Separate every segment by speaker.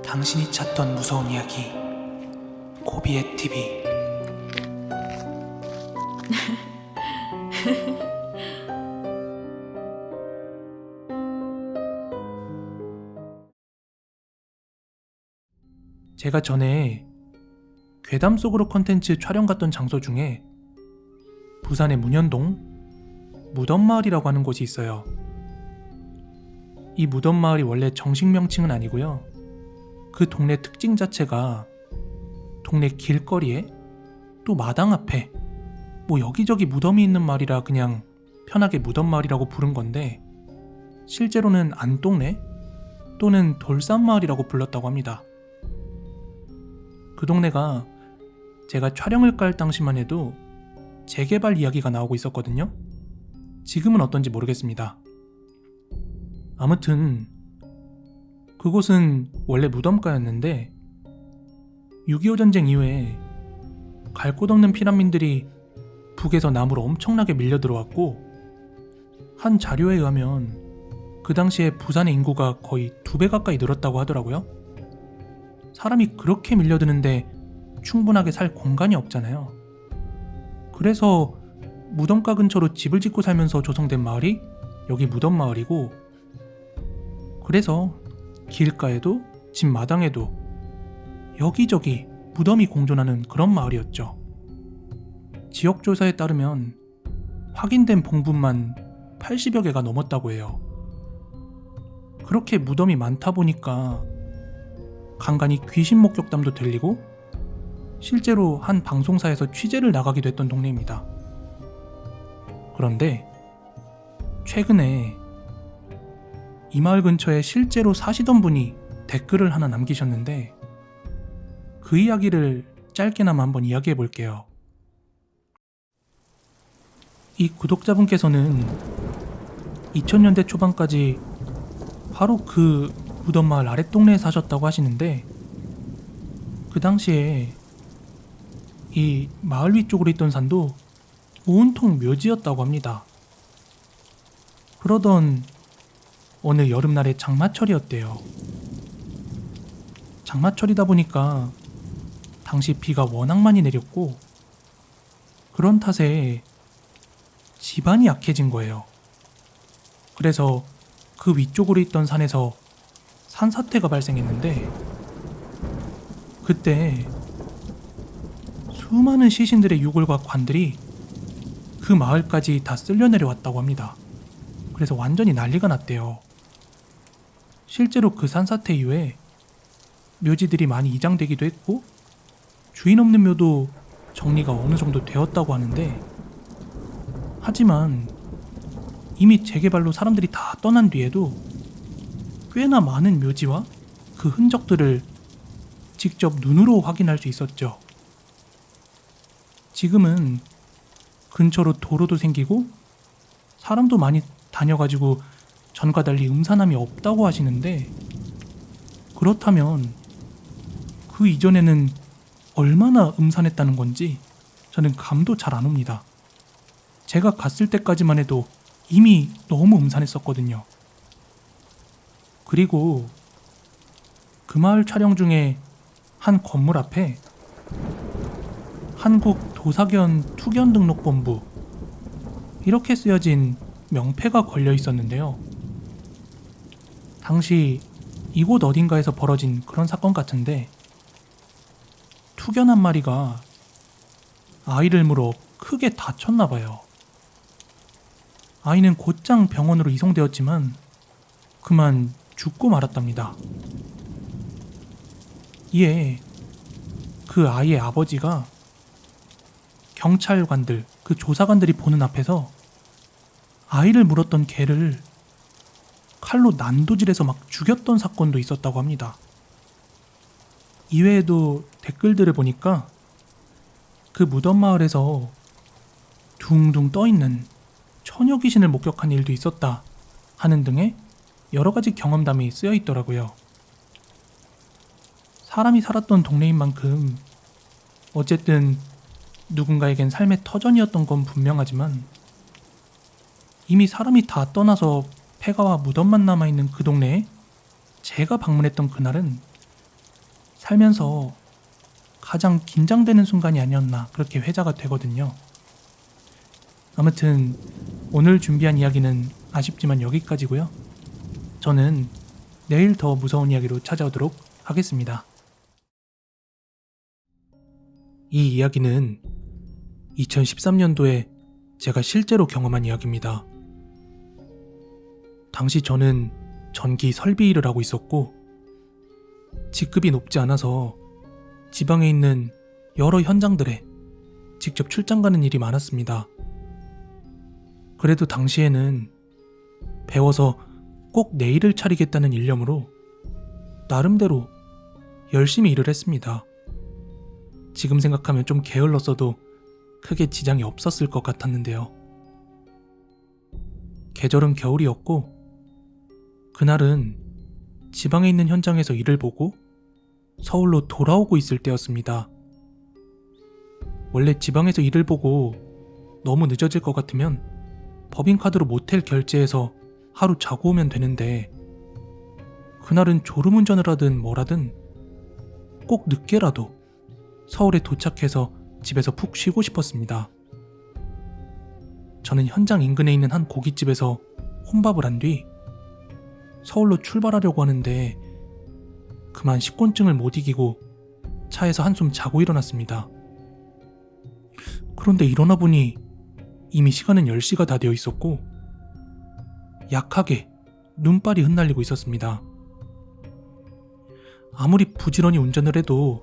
Speaker 1: 당신이 찾던 무서운 이야기 고비의 TV. 제가 전에 괴담 속으로 컨텐츠 촬영 갔던 장소 중에 부산의 문현동 무덤마을이라고 하는 곳이 있어요. 이 무덤마을이 원래 정식 명칭은 아니고요, 그 동네 특징 자체가 동네 길거리에 또 마당 앞에 뭐 여기저기 무덤이 있는 마을이라 그냥 편하게 무덤마을이라고 부른 건데, 실제로는 안동네 또는 돌산마을이라고 불렀다고 합니다. 그 동네가 제가 촬영을 갈 당시만 해도 재개발 이야기가 나오고 있었거든요. 지금은 어떤지 모르겠습니다. 아무튼 그곳은 원래 무덤가였는데 6.25 전쟁 이후에 갈 곳 없는 피난민들이 북에서 남으로 엄청나게 밀려 들어왔고, 한 자료에 의하면 그 당시에 부산의 인구가 거의 2배 가까이 늘었다고 하더라고요. 사람이 그렇게 밀려드는데 충분하게 살 공간이 없잖아요. 그래서 무덤가 근처로 집을 짓고 살면서 조성된 마을이 여기 무덤마을이고, 그래서 길가에도 집 마당에도 여기저기 무덤이 공존하는 그런 마을이었죠. 지역조사에 따르면 확인된 봉분만 80여 개가 넘었다고 해요. 그렇게 무덤이 많다 보니까 간간히 귀신 목격담도 들리고 실제로 한 방송사에서 취재를 나가기도 했던 동네입니다. 그런데 최근에 이 마을 근처에 실제로 사시던 분이 댓글을 하나 남기셨는데, 그 이야기를 짧게나마 한번 이야기해 볼게요. 이 구독자분께서는 2000년대 초반까지 바로 그 무덤마을 아랫동네에 사셨다고 하시는데, 그 당시에 이 마을 위쪽으로 있던 산도 온통 묘지였다고 합니다. 그러던 어느 여름날의 장마철이었대요. 장마철이다 보니까 당시 비가 워낙 많이 내렸고, 그런 탓에 지반이 약해진 거예요. 그래서 그 위쪽으로 있던 산에서 산사태가 발생했는데, 그때 수많은 시신들의 유골과 관들이 그 마을까지 다 쓸려 내려왔다고 합니다. 그래서 완전히 난리가 났대요. 실제로 그 산사태 이후에 묘지들이 많이 이장되기도 했고, 주인 없는 묘도 정리가 어느 정도 되었다고 하는데, 하지만 이미 재개발로 사람들이 다 떠난 뒤에도 꽤나 많은 묘지와 그 흔적들을 직접 눈으로 확인할 수 있었죠. 지금은 근처로 도로도 생기고 사람도 많이 다녀가지고 전과 달리 음산함이 없다고 하시는데, 그렇다면 그 이전에는 얼마나 음산했다는 건지 저는 감도 잘 안 옵니다. 제가 갔을 때까지만 해도 이미 너무 음산했었거든요. 그리고 그 마을 촬영 중에 한 건물 앞에 한국 도사견 투견등록본부 이렇게 쓰여진 명패가 걸려 있었는데요. 당시 이곳 어딘가에서 벌어진 그런 사건 같은데, 투견 한 마리가 아이를 물어 크게 다쳤나 봐요. 아이는 곧장 병원으로 이송되었지만 그만 죽고 말았답니다. 이에 그 아이의 아버지가 경찰관들, 그 조사관들이 보는 앞에서 아이를 물었던 개를 칼로 난도질해서 막 죽였던 사건도 있었다고 합니다. 이외에도 댓글들을 보니까 그 무덤마을에서 둥둥 떠있는 처녀 귀신을 목격한 일도 있었다 하는 등의 여러가지 경험담이 쓰여 있더라고요. 사람이 살았던 동네인 만큼 어쨌든 누군가에겐 삶의 터전이었던 건 분명하지만, 이미 사람이 다 떠나서 폐가와 무덤만 남아있는 그 동네에 제가 방문했던 그날은 살면서 가장 긴장되는 순간이 아니었나 그렇게 회자가 되거든요. 아무튼 오늘 준비한 이야기는 아쉽지만 여기까지고요. 저는 내일 더 무서운 이야기로 찾아오도록 하겠습니다. 이 이야기는 2013년도에 제가 실제로 경험한 이야기입니다. 당시 저는 전기 설비 일을 하고 있었고 직급이 높지 않아서 지방에 있는 여러 현장들에 직접 출장 가는 일이 많았습니다. 그래도 당시에는 배워서 꼭 내 일을 차리겠다는 일념으로 나름대로 열심히 일을 했습니다. 지금 생각하면 좀 게을렀어도 크게 지장이 없었을 것 같았는데요. 계절은 겨울이었고 그날은 지방에 있는 현장에서 일을 보고 서울로 돌아오고 있을 때였습니다. 원래 지방에서 일을 보고 너무 늦어질 것 같으면 법인카드로 모텔 결제해서 하루 자고 오면 되는데 그날은 졸음운전을 하든 뭐라든 꼭 늦게라도 서울에 도착해서 집에서 푹 쉬고 싶었습니다. 저는 현장 인근에 있는 한 고깃집에서 혼밥을 한 뒤 서울로 출발하려고 하는데 그만 식곤증을 못 이기고 차에서 한숨 자고 일어났습니다. 그런데 일어나 보니 이미 시간은 10시가 다 되어 있었고 약하게 눈발이 흩날리고 있었습니다. 아무리 부지런히 운전을 해도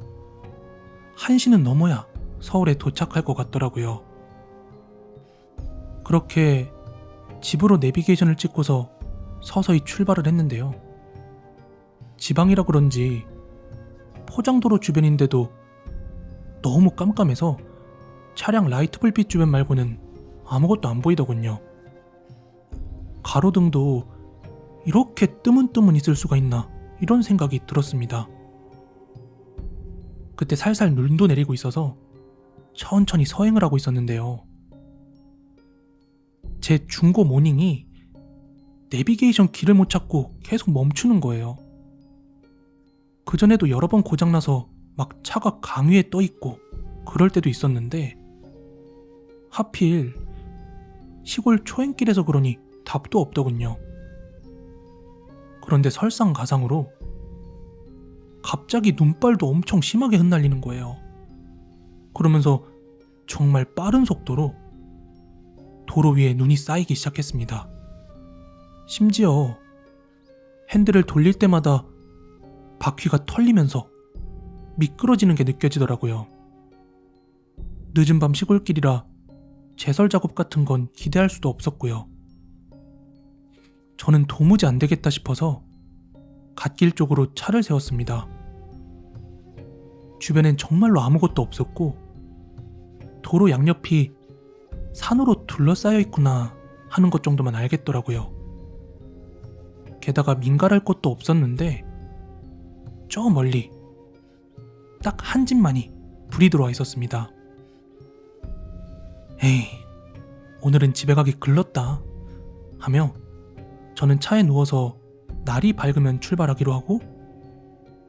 Speaker 1: 1시는 넘어야 서울에 도착할 것 같더라고요. 그렇게 집으로 내비게이션을 찍고서 서서히 출발을 했는데요. 지방이라 그런지 포장도로 주변인데도 너무 깜깜해서 차량 라이트 불빛 주변 말고는 아무것도 안 보이더군요. 가로등도 이렇게 뜨문뜨문 있을 수가 있나 이런 생각이 들었습니다. 그때 살살 눈도 내리고 있어서 천천히 서행을 하고 있었는데요. 제 중고 모닝이 내비게이션 길을 못 찾고 계속 멈추는 거예요. 그전에도 여러 번 고장나서 막 차가 강 위에 떠있고 그럴 때도 있었는데 하필 시골 초행길에서 그러니 답도 없더군요. 그런데 설상가상으로 갑자기 눈발도 엄청 심하게 흩날리는 거예요. 그러면서 정말 빠른 속도로 도로 위에 눈이 쌓이기 시작했습니다. 심지어 핸들을 돌릴 때마다 바퀴가 털리면서 미끄러지는 게 느껴지더라고요. 늦은 밤 시골길이라 제설 작업 같은 건 기대할 수도 없었고요. 저는 도무지 안 되겠다 싶어서 갓길 쪽으로 차를 세웠습니다. 주변엔 정말로 아무것도 없었고 도로 양옆이 산으로 둘러싸여 있구나 하는 것 정도만 알겠더라고요. 게다가 민가랄 것도 없었는데 저 멀리 딱 한 집만이 불이 들어와 있었습니다. 에이, 오늘은 집에 가기 글렀다 하며 저는 차에 누워서 날이 밝으면 출발하기로 하고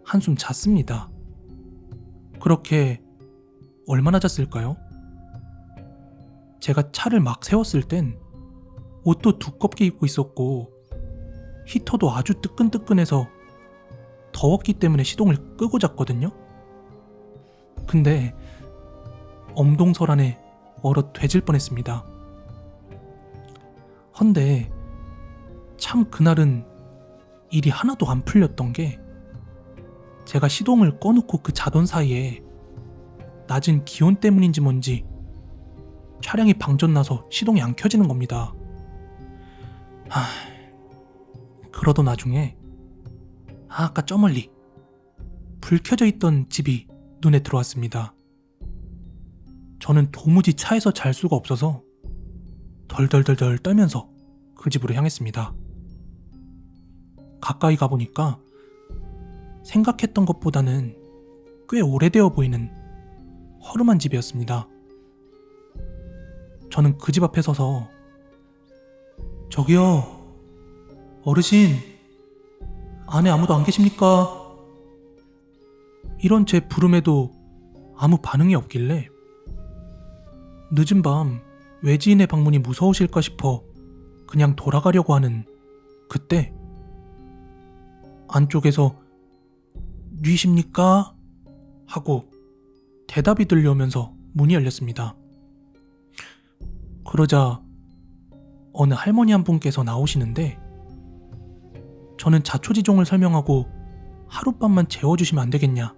Speaker 1: 한숨 잤습니다. 그렇게 얼마나 잤을까요? 제가 차를 막 세웠을 땐 옷도 두껍게 입고 있었고 히터도 아주 뜨끈뜨끈해서 더웠기 때문에 시동을 끄고 잤거든요. 근데 엄동설 안에 얼어 되질 뻔했습니다. 헌데 참 그날은 일이 하나도 안 풀렸던 게 제가 시동을 꺼놓고 그 자던 사이에 낮은 기온 때문인지 뭔지 차량이 방전나서 시동이 안 켜지는 겁니다. 그러던 나중에 아까 저 멀리 불 켜져 있던 집이 눈에 들어왔습니다. 저는 도무지 차에서 잘 수가 없어서 덜덜덜덜 떨면서 그 집으로 향했습니다. 가까이 가보니까 생각했던 것보다는 꽤 오래되어 보이는 허름한 집이었습니다. 저는 그 집 앞에 서서 저기요, 어르신, 안에 아무도 안 계십니까? 이런 제 부름에도 아무 반응이 없길래 늦은 밤 외지인의 방문이 무서우실까 싶어 그냥 돌아가려고 하는 그때 안쪽에서 뉘십니까? 하고 대답이 들려오면서 문이 열렸습니다. 그러자 어느 할머니 한 분께서 나오시는데 저는 자초지종을 설명하고 하룻밤만 재워주시면 안 되겠냐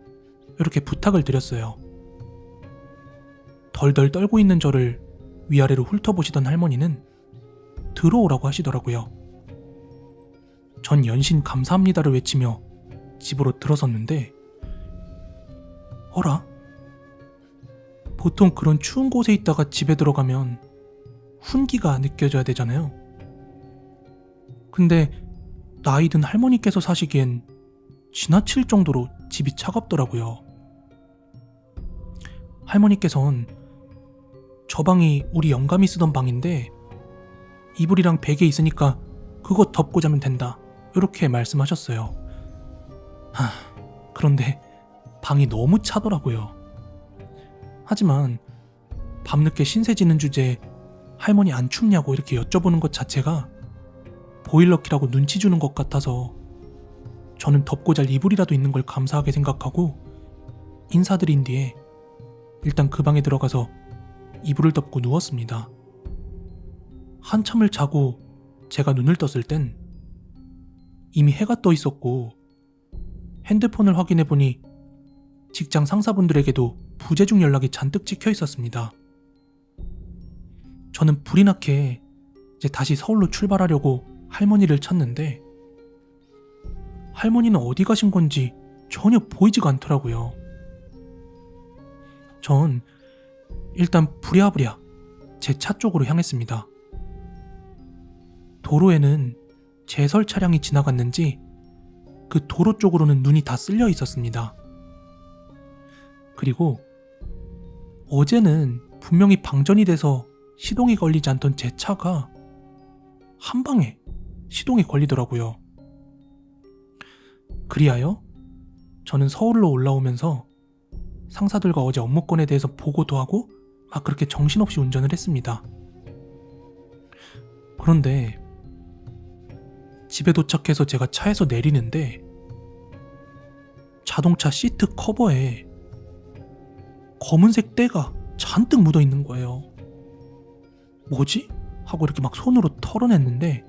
Speaker 1: 이렇게 부탁을 드렸어요. 덜덜 떨고 있는 저를 위아래로 훑어보시던 할머니는 들어오라고 하시더라고요. 전 연신 감사합니다를 외치며 집으로 들어섰는데 어라? 보통 그런 추운 곳에 있다가 집에 들어가면 훈기가 느껴져야 되잖아요. 근데 나이 든 할머니께서 사시기엔 지나칠 정도로 집이 차갑더라고요. 할머니께서는 저 방이 우리 영감이 쓰던 방인데 이불이랑 베개 있으니까 그거 덮고 자면 된다 이렇게 말씀하셨어요. 그런데 방이 너무 차더라고요. 하지만 밤늦게 신세 지는 주제에 할머니 안 춥냐고 이렇게 여쭤보는 것 자체가 보일러키라고 눈치 주는 것 같아서 저는 덮고 잘 이불이라도 있는 걸 감사하게 생각하고 인사드린 뒤에 일단 그 방에 들어가서 이불을 덮고 누웠습니다. 한참을 자고 제가 눈을 떴을 땐 이미 해가 떠 있었고 핸드폰을 확인해보니 직장 상사분들에게도 부재중 연락이 잔뜩 찍혀 있었습니다. 저는 불이 나게 이제 다시 서울로 출발하려고 할머니를 찾는데 할머니는 어디 가신 건지 전혀 보이지가 않더라고요. 전 일단 부랴부랴 제 차 쪽으로 향했습니다. 도로에는 제설 차량이 지나갔는지 그 도로 쪽으로는 눈이 다 쓸려 있었습니다. 그리고 어제는 분명히 방전이 돼서 시동이 걸리지 않던 제 차가 한 방에 시동이 걸리더라고요. 그리하여 저는 서울로 올라오면서 상사들과 어제 업무건에 대해서 보고도 하고 막 그렇게 정신없이 운전을 했습니다. 그런데 집에 도착해서 제가 차에서 내리는데 자동차 시트 커버에 검은색 때가 잔뜩 묻어 있는 거예요. 뭐지? 하고 이렇게 막 손으로 털어냈는데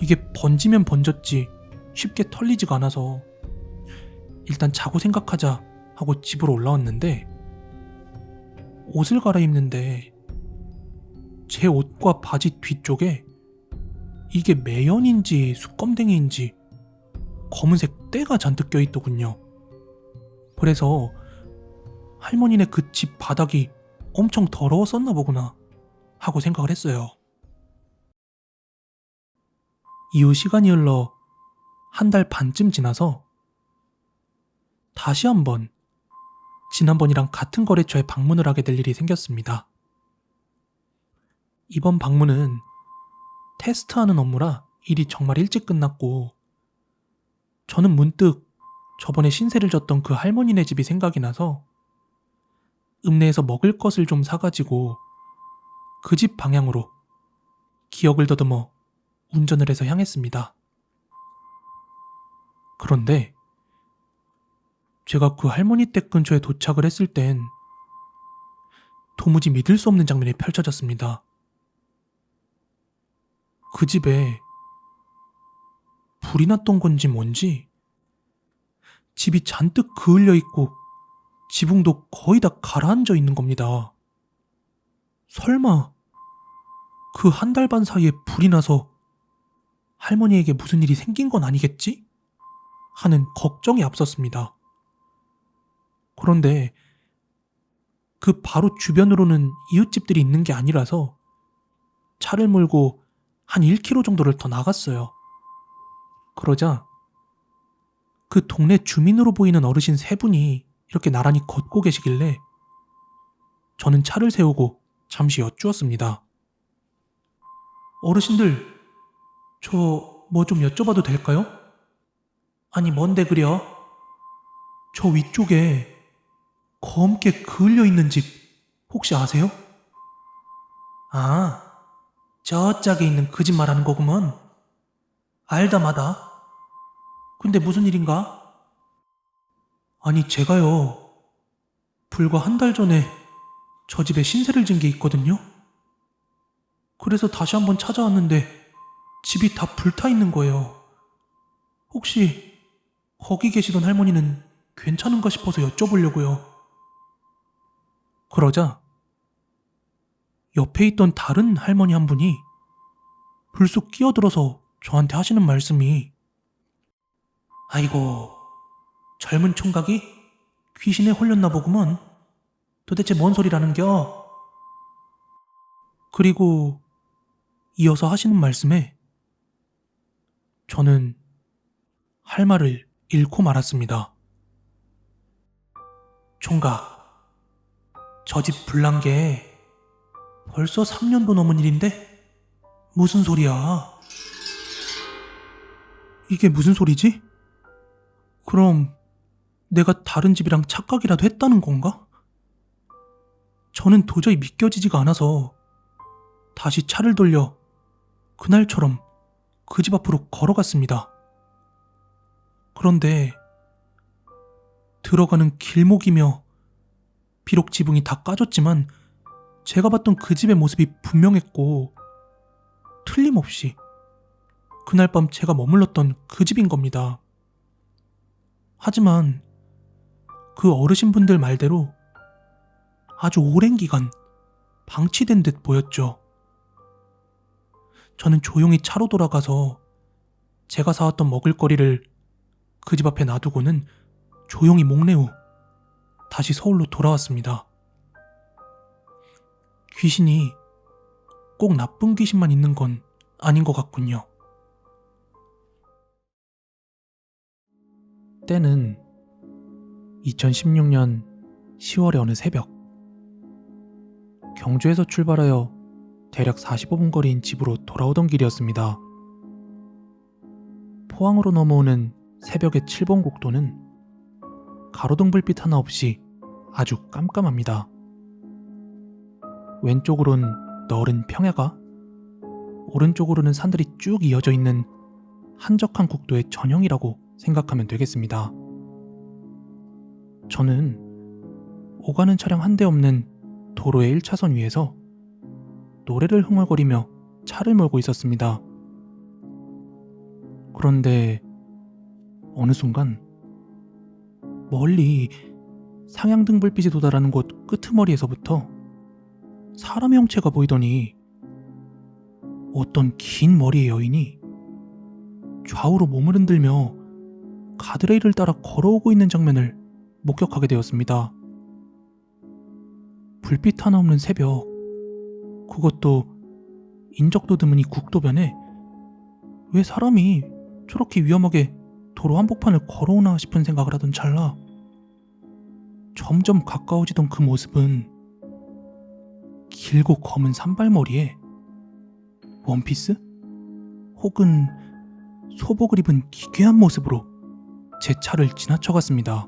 Speaker 1: 이게 번지면 번졌지 쉽게 털리지가 않아서 일단 자고 생각하자 하고 집으로 올라왔는데 옷을 갈아입는데 제 옷과 바지 뒤쪽에 이게 매연인지 수검댕이인지 검은색 때가 잔뜩 껴있더군요. 그래서 할머니네 그 집 바닥이 엄청 더러웠었나 보구나 하고 생각을 했어요. 이후 시간이 흘러 한 달 반쯤 지나서 다시 한번 지난번이랑 같은 거래처에 방문을 하게 될 일이 생겼습니다. 이번 방문은 테스트하는 업무라 일이 정말 일찍 끝났고 저는 문득 저번에 신세를 졌던 그 할머니네 집이 생각이 나서 읍내에서 먹을 것을 좀 사가지고 그 집 방향으로 기억을 더듬어 운전을 해서 향했습니다. 그런데 제가 그 할머니 댁 근처에 도착을 했을 땐 도무지 믿을 수 없는 장면이 펼쳐졌습니다. 그 집에 불이 났던 건지 뭔지 집이 잔뜩 그을려 있고 지붕도 거의 다 가라앉아 있는 겁니다. 설마 그 한 달 반 사이에 불이 나서 할머니에게 무슨 일이 생긴 건 아니겠지? 하는 걱정이 앞섰습니다. 그런데 그 바로 주변으로는 이웃집들이 있는 게 아니라서 차를 몰고 한 1km 정도를 더 나갔어요. 그러자 그 동네 주민으로 보이는 어르신 세 분이 이렇게 나란히 걷고 계시길래 저는 차를 세우고 잠시 여쭈었습니다. 어르신들, 저 뭐 좀 여쭤봐도 될까요? 아니 뭔데 그려? 저 위쪽에 검게 그을려 있는 집 혹시 아세요? 아, 저 짝에 있는 그 집 말하는 거구먼. 알다 마다. 근데 무슨 일인가? 아니, 제가요, 불과 한 달 전에 저 집에 신세를 진 게 있거든요? 그래서 다시 한번 찾아왔는데 집이 다 불타 있는 거예요. 혹시 거기 계시던 할머니는 괜찮은가 싶어서 여쭤보려고요. 그러자 옆에 있던 다른 할머니 한 분이 불쑥 끼어들어서 저한테 하시는 말씀이, 아이고, 젊은 총각이 귀신에 홀렸나 보구먼. 도대체 뭔 소리라는겨? 그리고 이어서 하시는 말씀에 저는 할 말을 잃고 말았습니다. 총각, 저 집 불난 게 벌써 3년도 넘은 일인데 무슨 소리야? 이게 무슨 소리지? 그럼 내가 다른 집이랑 착각이라도 했다는 건가? 저는 도저히 믿겨지지가 않아서 다시 차를 돌려 그날처럼 그 집 앞으로 걸어갔습니다. 그런데 들어가는 길목이며 비록 지붕이 다 까졌지만 제가 봤던 그 집의 모습이 분명했고 틀림없이 그날 밤 제가 머물렀던 그 집인 겁니다. 하지만 그 어르신분들 말대로 아주 오랜 기간 방치된 듯 보였죠. 저는 조용히 차로 돌아가서 제가 사왔던 먹을거리를 그 집 앞에 놔두고는 조용히 목례 후 다시 서울로 돌아왔습니다. 귀신이 꼭 나쁜 귀신만 있는 건 아닌 것 같군요. 때는 2016년 10월의 어느 새벽, 경주에서 출발하여 대략 45분 거리인 집으로 돌아오던 길이었습니다. 포항으로 넘어오는 새벽의 7번 국도는 가로등 불빛 하나 없이 아주 깜깜합니다. 왼쪽으론 너른 평야가, 오른쪽으로는 산들이 쭉 이어져 있는 한적한 국도의 전형이라고 생각하면 되겠습니다. 저는 오가는 차량 한 대 없는 도로의 1차선 위에서 노래를 흥얼거리며 차를 몰고 있었습니다. 그런데 어느 순간 멀리 상향등 불빛이 도달하는 곳 끄트머리에서부터 사람의 형체가 보이더니 어떤 긴 머리의 여인이 좌우로 몸을 흔들며 가드레일을 따라 걸어오고 있는 장면을 목격하게 되었습니다. 불빛 하나 없는 새벽, 그것도 인적도 드문 이 국도변에 왜 사람이 저렇게 위험하게 도로 한복판을 걸어오나 싶은 생각을 하던 찰나 점점 가까워지던 그 모습은 길고 검은 산발머리에 원피스? 혹은 소복을 입은 기괴한 모습으로 제 차를 지나쳐갔습니다.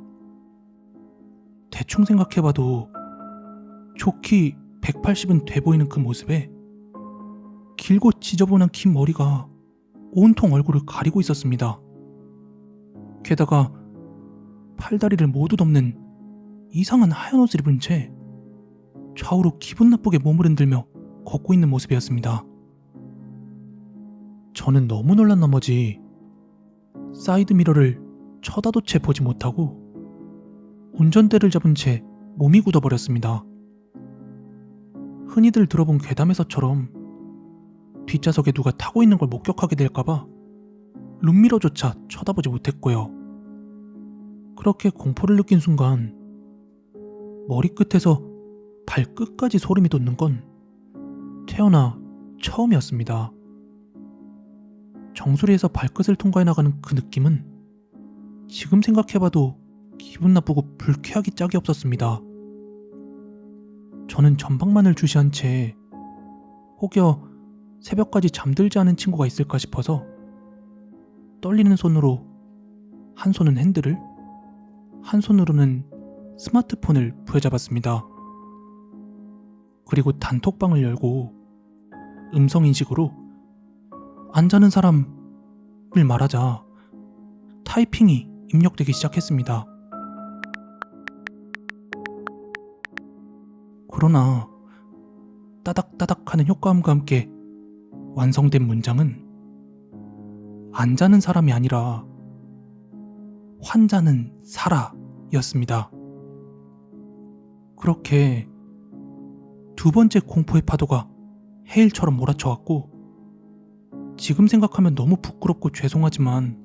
Speaker 1: 대충 생각해봐도 좋기 180은 돼 보이는 그 모습에 길고 지저분한 긴 머리가 온통 얼굴을 가리고 있었습니다. 게다가 팔다리를 모두 덮는 이상한 하얀 옷을 입은 채 좌우로 기분 나쁘게 몸을 흔들며 걷고 있는 모습이었습니다. 저는 너무 놀란 나머지 사이드미러를 쳐다도 채 보지 못하고 운전대를 잡은 채 몸이 굳어버렸습니다. 흔히들 들어본 괴담에서처럼 뒷좌석에 누가 타고 있는 걸 목격하게 될까봐 룸미러조차 쳐다보지 못했고요. 그렇게 공포를 느낀 순간 머리끝에서 발끝까지 소름이 돋는 건 태어나 처음이었습니다. 정수리에서 발끝을 통과해 나가는 그 느낌은 지금 생각해봐도 기분 나쁘고 불쾌하기 짝이 없었습니다. 저는 전방만을 주시한 채 혹여 새벽까지 잠들지 않은 친구가 있을까 싶어서 떨리는 손으로 한 손은 핸들을, 한 손으로는 스마트폰을 부여잡았습니다. 그리고 단톡방을 열고 음성인식으로 안 자는 사람을 말하자 타이핑이 입력되기 시작했습니다. 그러나 따닥따닥 하는 효과음과 함께 완성된 문장은 안 자는 사람이 아니라 환자는 살아 였습니다. 그렇게 두 번째 공포의 파도가 해일처럼 몰아쳐왔고, 지금 생각하면 너무 부끄럽고 죄송하지만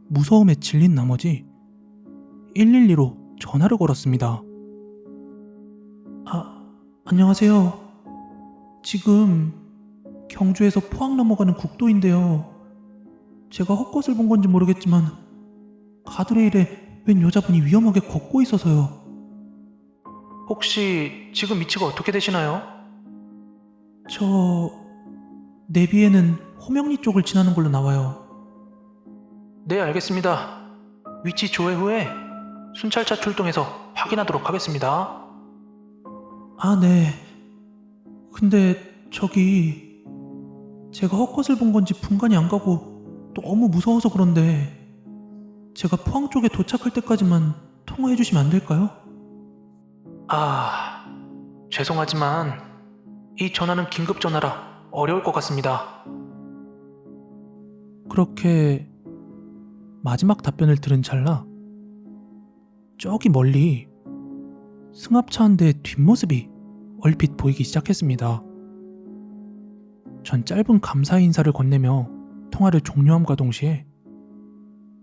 Speaker 1: 무서움에 질린 나머지 112로 전화를 걸었습니다. 안녕하세요. 지금 경주에서 포항 넘어가는 국도인데요. 제가 헛것을 본 건지 모르겠지만 가드레일에 웬 여자분이 위험하게 걷고 있어서요. 혹시 지금 위치가 어떻게 되시나요? 내비에는 호명리 쪽을 지나는 걸로 나와요. 네, 알겠습니다. 위치 조회 후에 순찰차 출동해서 확인하도록 하겠습니다. 네. 근데 제가 헛것을 본 건지 분간이 안 가고 너무 무서워서 그런데 제가 포항 쪽에 도착할 때까지만 통화해 주시면 안 될까요? 죄송하지만 이 전화는 긴급 전화라 어려울 것 같습니다. 그렇게 마지막 답변을 들은 찰나 저기 멀리 승합차 한 대의 뒷모습이 얼핏 보이기 시작했습니다. 전 짧은 감사의 인사를 건네며 통화를 종료함과 동시에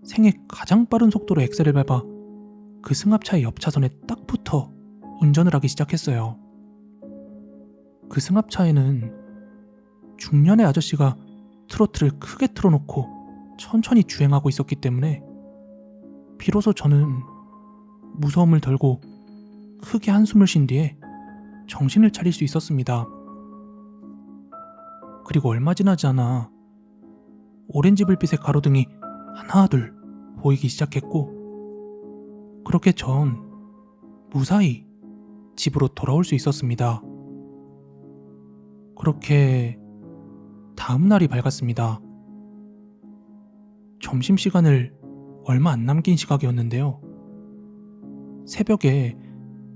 Speaker 1: 생애 가장 빠른 속도로 엑셀을 밟아 그 승합차의 옆 차선에 딱 붙어 운전을 하기 시작했어요. 그 승합차에는 중년의 아저씨가 트로트를 크게 틀어놓고 천천히 주행하고 있었기 때문에 비로소 저는 무서움을 덜고 크게 한숨을 쉰 뒤에 정신을 차릴 수 있었습니다. 그리고 얼마 지나지 않아 오렌지 불빛의 가로등이 하나 둘 보이기 시작했고, 그렇게 전 무사히 집으로 돌아올 수 있었습니다. 그렇게 다음 날이 밝았습니다. 점심시간을 얼마 안 남긴 시각이었는데요. 새벽에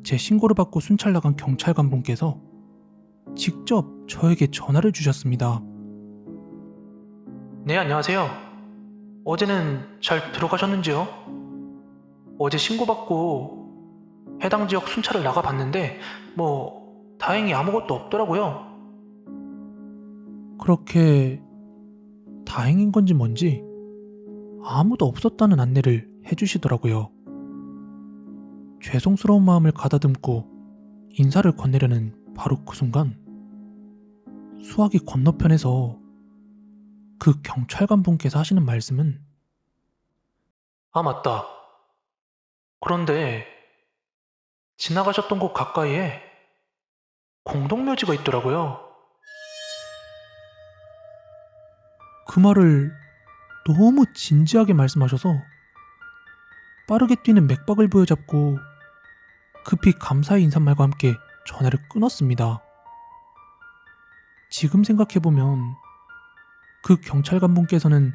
Speaker 1: 제 신고를 받고 순찰 나간 경찰관분께서 직접 저에게 전화를 주셨습니다. 네, 안녕하세요. 어제는 잘 들어가셨는지요? 어제 신고받고 해당 지역 순찰을 나가봤는데 다행히 아무것도 없더라고요. 그렇게 다행인 건지 뭔지 아무도 없었다는 안내를 해주시더라고요. 죄송스러운 마음을 가다듬고 인사를 건네려는 바로 그 순간 수화기 건너편에서 그 경찰관분께서 하시는 말씀은 맞다. 그런데 지나가셨던 곳 가까이에 공동묘지가 있더라고요. 그 말을 너무 진지하게 말씀하셔서 빠르게 뛰는 맥박을 부여잡고 급히 감사의 인사말과 함께 전화를 끊었습니다. 지금 생각해보면 그 경찰관분께서는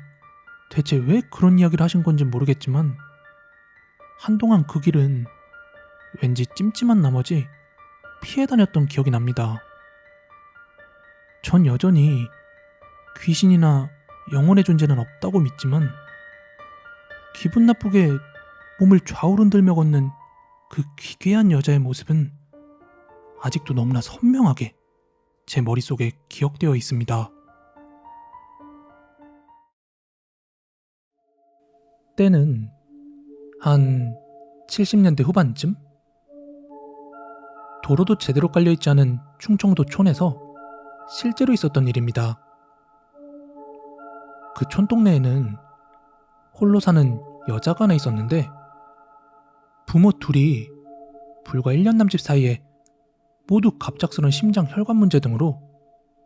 Speaker 1: 대체 왜 그런 이야기를 하신 건지 모르겠지만 한동안 그 길은 왠지 찜찜한 나머지 피해 다녔던 기억이 납니다. 전 여전히 귀신이나 영혼의 존재는 없다고 믿지만 기분 나쁘게 몸을 좌우로 흔들며 걷는 그 기괴한 여자의 모습은 아직도 너무나 선명하게 제 머릿속에 기억되어 있습니다. 때는 한 70년대 후반쯤? 도로도 제대로 깔려있지 않은 충청도 촌에서 실제로 있었던 일입니다. 그 촌동네에는 홀로 사는 여자가 하나 있었는데 부모 둘이 불과 1년 남짓 사이에 모두 갑작스런 심장 혈관 문제 등으로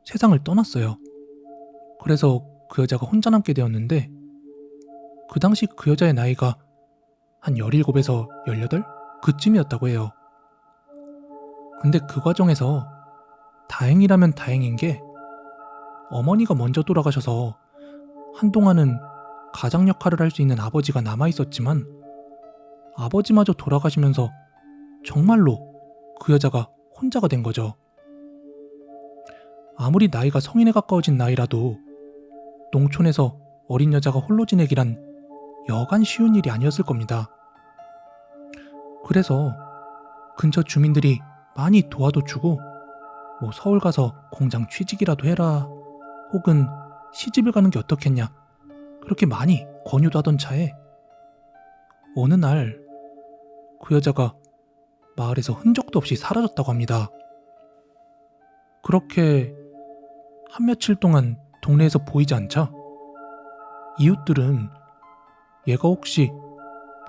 Speaker 1: 세상을 떠났어요. 그래서 그 여자가 혼자 남게 되었는데 그 당시 그 여자의 나이가 한 17에서 18? 그쯤이었다고 해요. 근데 그 과정에서 다행이라면 다행인 게 어머니가 먼저 돌아가셔서 한동안은 가장 역할을 할 수 있는 아버지가 남아있었지만 아버지마저 돌아가시면서 정말로 그 여자가 혼자가 된 거죠. 아무리 나이가 성인에 가까워진 나이라도 농촌에서 어린 여자가 홀로 지내기란 여간 쉬운 일이 아니었을 겁니다. 그래서 근처 주민들이 많이 도와도 주고 서울 가서 공장 취직이라도 해라 혹은 시집을 가는 게 어떻겠냐 그렇게 많이 권유도 하던 차에 어느 날 그 여자가 마을에서 흔적도 없이 사라졌다고 합니다. 그렇게 한 며칠 동안 동네에서 보이지 않자 이웃들은 얘가 혹시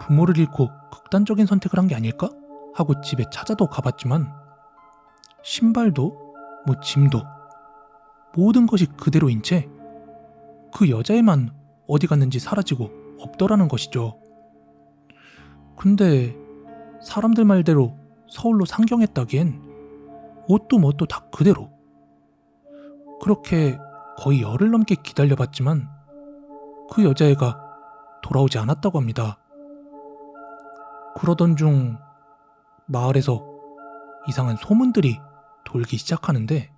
Speaker 1: 부모를 잃고 극단적인 선택을 한 게 아닐까? 하고 집에 찾아도 가봤지만 신발도 짐도 모든 것이 그대로인 채 그 여자애만 어디 갔는지 사라지고 없더라는 것이죠. 근데 사람들 말대로 서울로 상경했다기엔 옷도 뭣도 다 그대로. 그렇게 거의 열흘 넘게 기다려봤지만 그 여자애가 돌아오지 않았다고 합니다. 그러던 중 마을에서 이상한 소문들이 돌기 시작하는데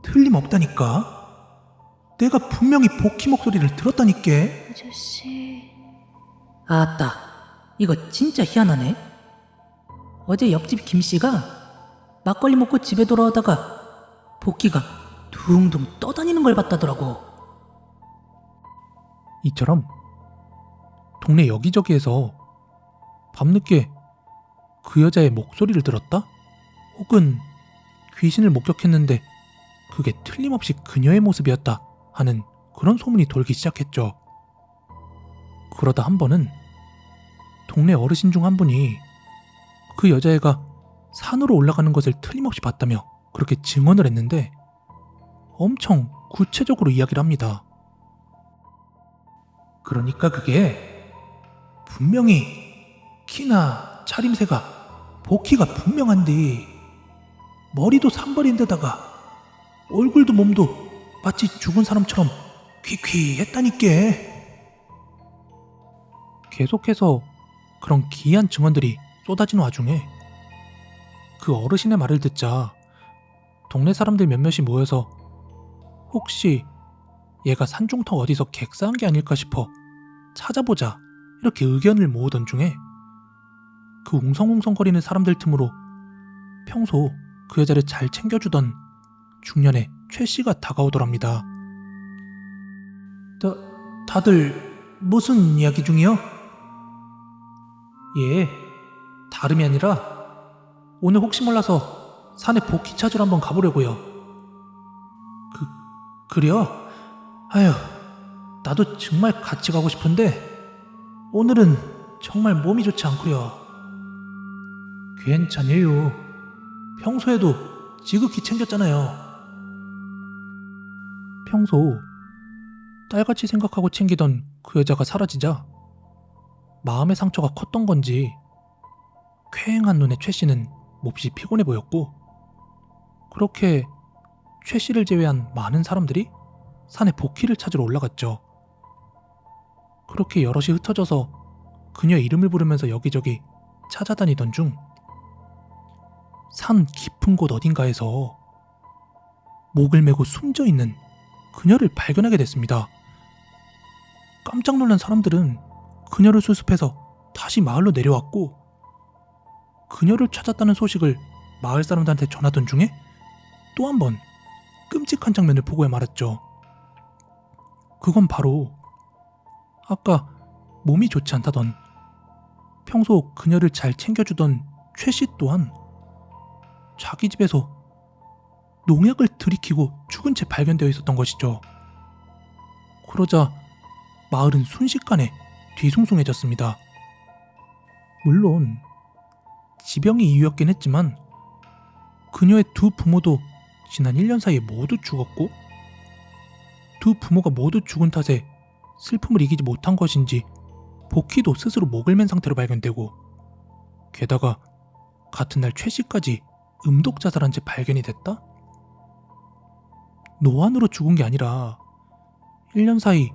Speaker 1: 틀림없다니까? 내가 분명히 복희 목소리를 들었다니까?
Speaker 2: 아저씨...
Speaker 3: 아따, 이거 진짜 희한하네. 어제 옆집 김씨가 막걸리 먹고 집에 돌아오다가 복희가 둥둥 떠다니는 걸 봤다더라고.
Speaker 1: 이처럼 동네 여기저기에서 밤늦게 그 여자의 목소리를 들었다? 혹은 귀신을 목격했는데 그게 틀림없이 그녀의 모습이었다 하는 그런 소문이 돌기 시작했죠. 그러다 한 번은 동네 어르신 중 한 분이 그 여자애가 산으로 올라가는 것을 틀림없이 봤다며 그렇게 증언을 했는데 엄청 구체적으로 이야기를 합니다. 그러니까 그게 분명히 키나 차림새가 복희가 분명한데 머리도 산발인데다가 얼굴도 몸도 마치 죽은 사람처럼 퀴퀴했다니까. 계속해서 그런 기이한 증언들이 쏟아진 와중에 그 어르신의 말을 듣자 동네 사람들 몇몇이 모여서 혹시 얘가 산중턱 어디서 객사한 게 아닐까 싶어 찾아보자 이렇게 의견을 모으던 중에 그 웅성웅성거리는 사람들 틈으로 평소 그 여자를 잘 챙겨주던 중년의 최 씨가 다가오더랍니다. 다들 무슨 이야기 중이요? 예, 다름이 아니라 오늘 혹시 몰라서 산에 복희 찾으러 한번 가보려고요. 그래요? 아휴, 나도 정말 같이 가고 싶은데 오늘은 정말 몸이 좋지 않구려. 괜찮아요. 평소에도 지극히 챙겼잖아요. 평소 딸같이 생각하고 챙기던 그 여자가 사라지자 마음의 상처가 컸던 건지 쾌행한 눈의 최 씨는 몹시 피곤해 보였고 그렇게 최 씨를 제외한 많은 사람들이 산에 복희를 찾으러 올라갔죠. 그렇게 여럿이 흩어져서 그녀의 이름을 부르면서 여기저기 찾아다니던 중 산 깊은 곳 어딘가에서 목을 메고 숨져있는 그녀를 발견하게 됐습니다. 깜짝 놀란 사람들은 그녀를 수습해서 다시 마을로 내려왔고 그녀를 찾았다는 소식을 마을 사람들한테 전하던 중에 또 한 번 끔찍한 장면을 보고야 말았죠. 그건 바로 아까 몸이 좋지 않다던 평소 그녀를 잘 챙겨주던 최 씨 또한 자기 집에서 농약을 들이키고 죽은 채 발견되어 있었던 것이죠. 그러자 마을은 순식간에 뒤숭숭해졌습니다. 물론 지병이 이유였긴 했지만 그녀의 두 부모도 지난 1년 사이에 모두 죽었고 두 부모가 모두 죽은 탓에 슬픔을 이기지 못한 것인지 복희도 스스로 목을 맨 상태로 발견되고, 게다가 같은 날 최 씨까지 음독 자살한 채 발견이 됐다? 노안으로 죽은 게 아니라 1년 사이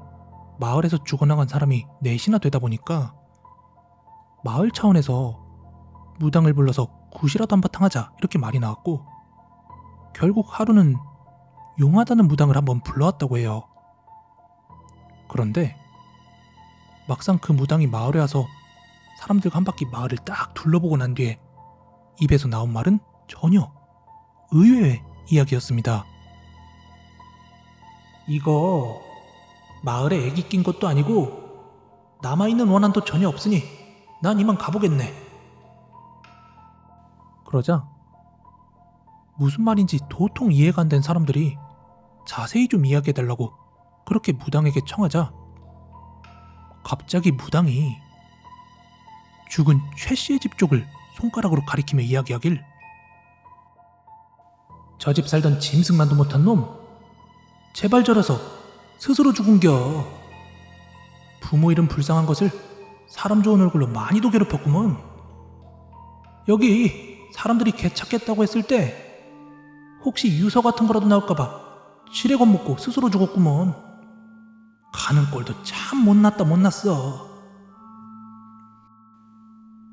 Speaker 1: 마을에서 죽어나간 사람이 넷이나 되다 보니까 마을 차원에서 무당을 불러서 굿이라도 한바탕 하자 이렇게 말이 나왔고, 결국 하루는 용하다는 무당을 한번 불러왔다고 해요. 그런데 막상 그 무당이 마을에 와서 사람들과 한 바퀴 마을을 딱 둘러보고 난 뒤에 입에서 나온 말은 전혀 의외의 이야기였습니다. 이거 마을에 애기 낀 것도 아니고 남아있는 원한도 전혀 없으니 난 이만 가보겠네. 그러자 무슨 말인지 도통 이해가 안 된 사람들이 자세히 좀 이야기해달라고 그렇게 무당에게 청하자, 갑자기 무당이 죽은 최 씨의 집 쪽을 손가락으로 가리키며 이야기하길, 저 집 살던 짐승만도 못한 놈, 제발 저려서 스스로 죽은겨. 부모 이름 불쌍한 것을 사람 좋은 얼굴로 많이도 괴롭혔구먼. 여기 사람들이 개 찾겠다고 했을 때 혹시 유서 같은 거라도 나올까봐 지뢰 겁먹고 스스로 죽었구먼. 가는 꼴도 참 못났다 못났어.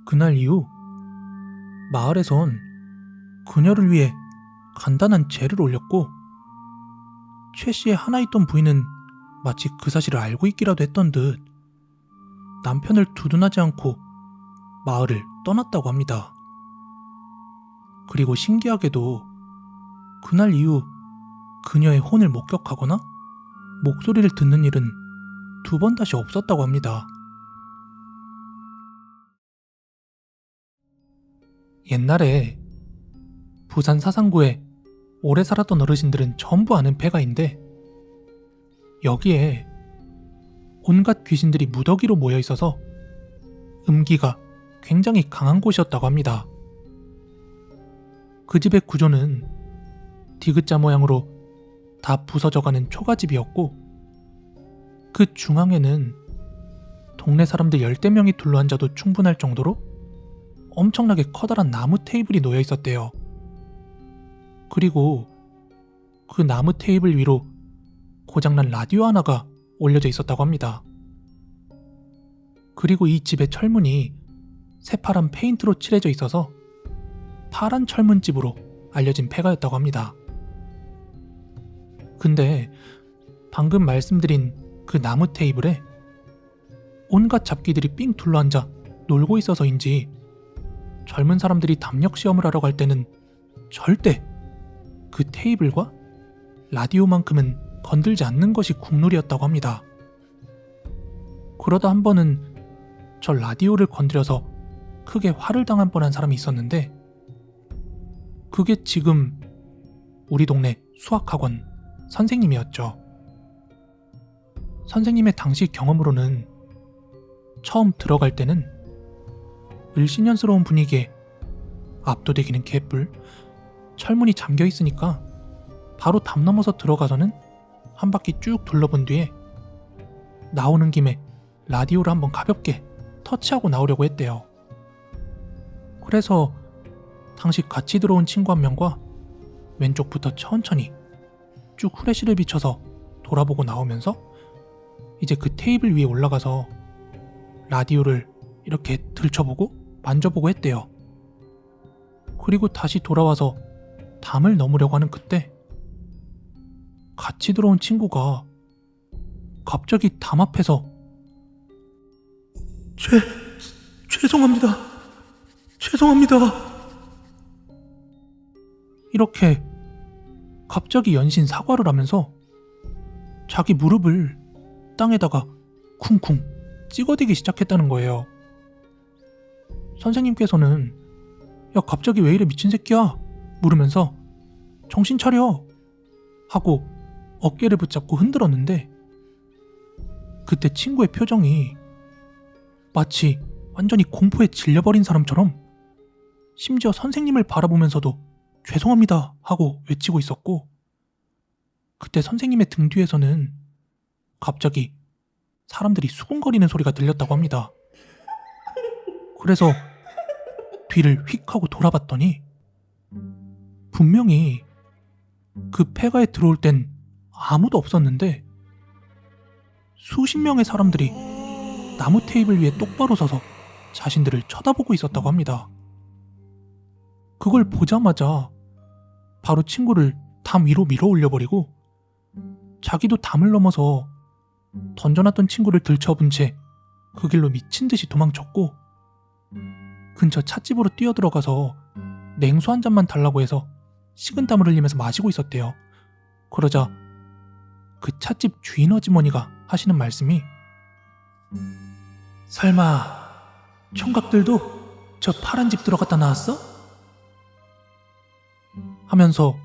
Speaker 1: 그날 이후 마을에선 그녀를 위해 간단한 제를 올렸고, 최 씨의 하나 있던 부인은 마치 그 사실을 알고 있기라도 했던 듯 남편을 두둔하지 않고 마을을 떠났다고 합니다. 그리고 신기하게도 그날 이후 그녀의 혼을 목격하거나 목소리를 듣는 일은 두 번 다시 없었다고 합니다. 옛날에 부산 사상구에 오래 살았던 어르신들은 전부 아는 폐가인데, 여기에 온갖 귀신들이 무더기로 모여 있어서 음기가 굉장히 강한 곳이었다고 합니다. 그 집의 구조는 디귿자 모양으로 다 부서져가는 초가집이었고, 그 중앙에는 동네 사람들 10대 명이 둘러앉아도 충분할 정도로 엄청나게 커다란 나무 테이블이 놓여 있었대요. 그리고 그 나무 테이블 위로 고장난 라디오 하나가 올려져 있었다고 합니다. 그리고 이 집의 철문이 새파란 페인트로 칠해져 있어서 파란 철문집으로 알려진 폐가였다고 합니다. 근데 방금 말씀드린 그 나무 테이블에 온갖 잡기들이 삥 둘러앉아 놀고 있어서인지 젊은 사람들이 담력 시험을 하러 갈 때는 절대 그 테이블과 라디오만큼은 건들지 않는 것이 국룰이었다고 합니다. 그러다 한 번은 저 라디오를 건드려서 크게 화를 당한 뻔한 사람이 있었는데, 그게 지금 우리 동네 수학학원 선생님이었죠. 선생님의 당시 경험으로는 처음 들어갈 때는 을씨년스러운 분위기에 압도되기는 개뿔, 철문이 잠겨 있으니까 바로 담 넘어서 들어가서는 한 바퀴 쭉 둘러본 뒤에 나오는 김에 라디오를 한번 가볍게 터치하고 나오려고 했대요. 그래서 당시 같이 들어온 친구 한 명과 왼쪽부터 천천히 쭉 후레쉬를 비춰서 돌아보고 나오면서 이제 그 테이블 위에 올라가서 라디오를 이렇게 들춰보고 만져보고 했대요. 그리고 다시 돌아와서 담을 넘으려고 하는 그때 같이 들어온 친구가 갑자기 담 앞에서 죄송합니다. 이렇게 갑자기 연신 사과를 하면서 자기 무릎을 땅에다가 쿵쿵 찍어대기 시작했다는 거예요. 선생님께서는 야 갑자기 왜 이래 미친 새끼야 물으면서 정신 차려 하고 어깨를 붙잡고 흔들었는데, 그때 친구의 표정이 마치 완전히 공포에 질려버린 사람처럼 심지어 선생님을 바라보면서도 죄송합니다 하고 외치고 있었고, 그때 선생님의 등 뒤에서는 갑자기 사람들이 수군거리는 소리가 들렸다고 합니다. 그래서 뒤를 휙 하고 돌아봤더니 분명히 그 폐가에 들어올 땐 아무도 없었는데 수십 명의 사람들이 나무 테이블 위에 똑바로 서서 자신들을 쳐다보고 있었다고 합니다. 그걸 보자마자 바로 친구를 담 위로 밀어 올려버리고 자기도 담을 넘어서 던져놨던 친구를 들쳐본 채 그 길로 미친 듯이 도망쳤고 근처 찻집으로 뛰어들어가서 냉수 한 잔만 달라고 해서 식은땀을 흘리면서 마시고 있었대요. 그러자 그 찻집 주인 아주머니가 하시는 말씀이 설마 총각들도 저 파란 집 들어갔다 나왔어? 하면서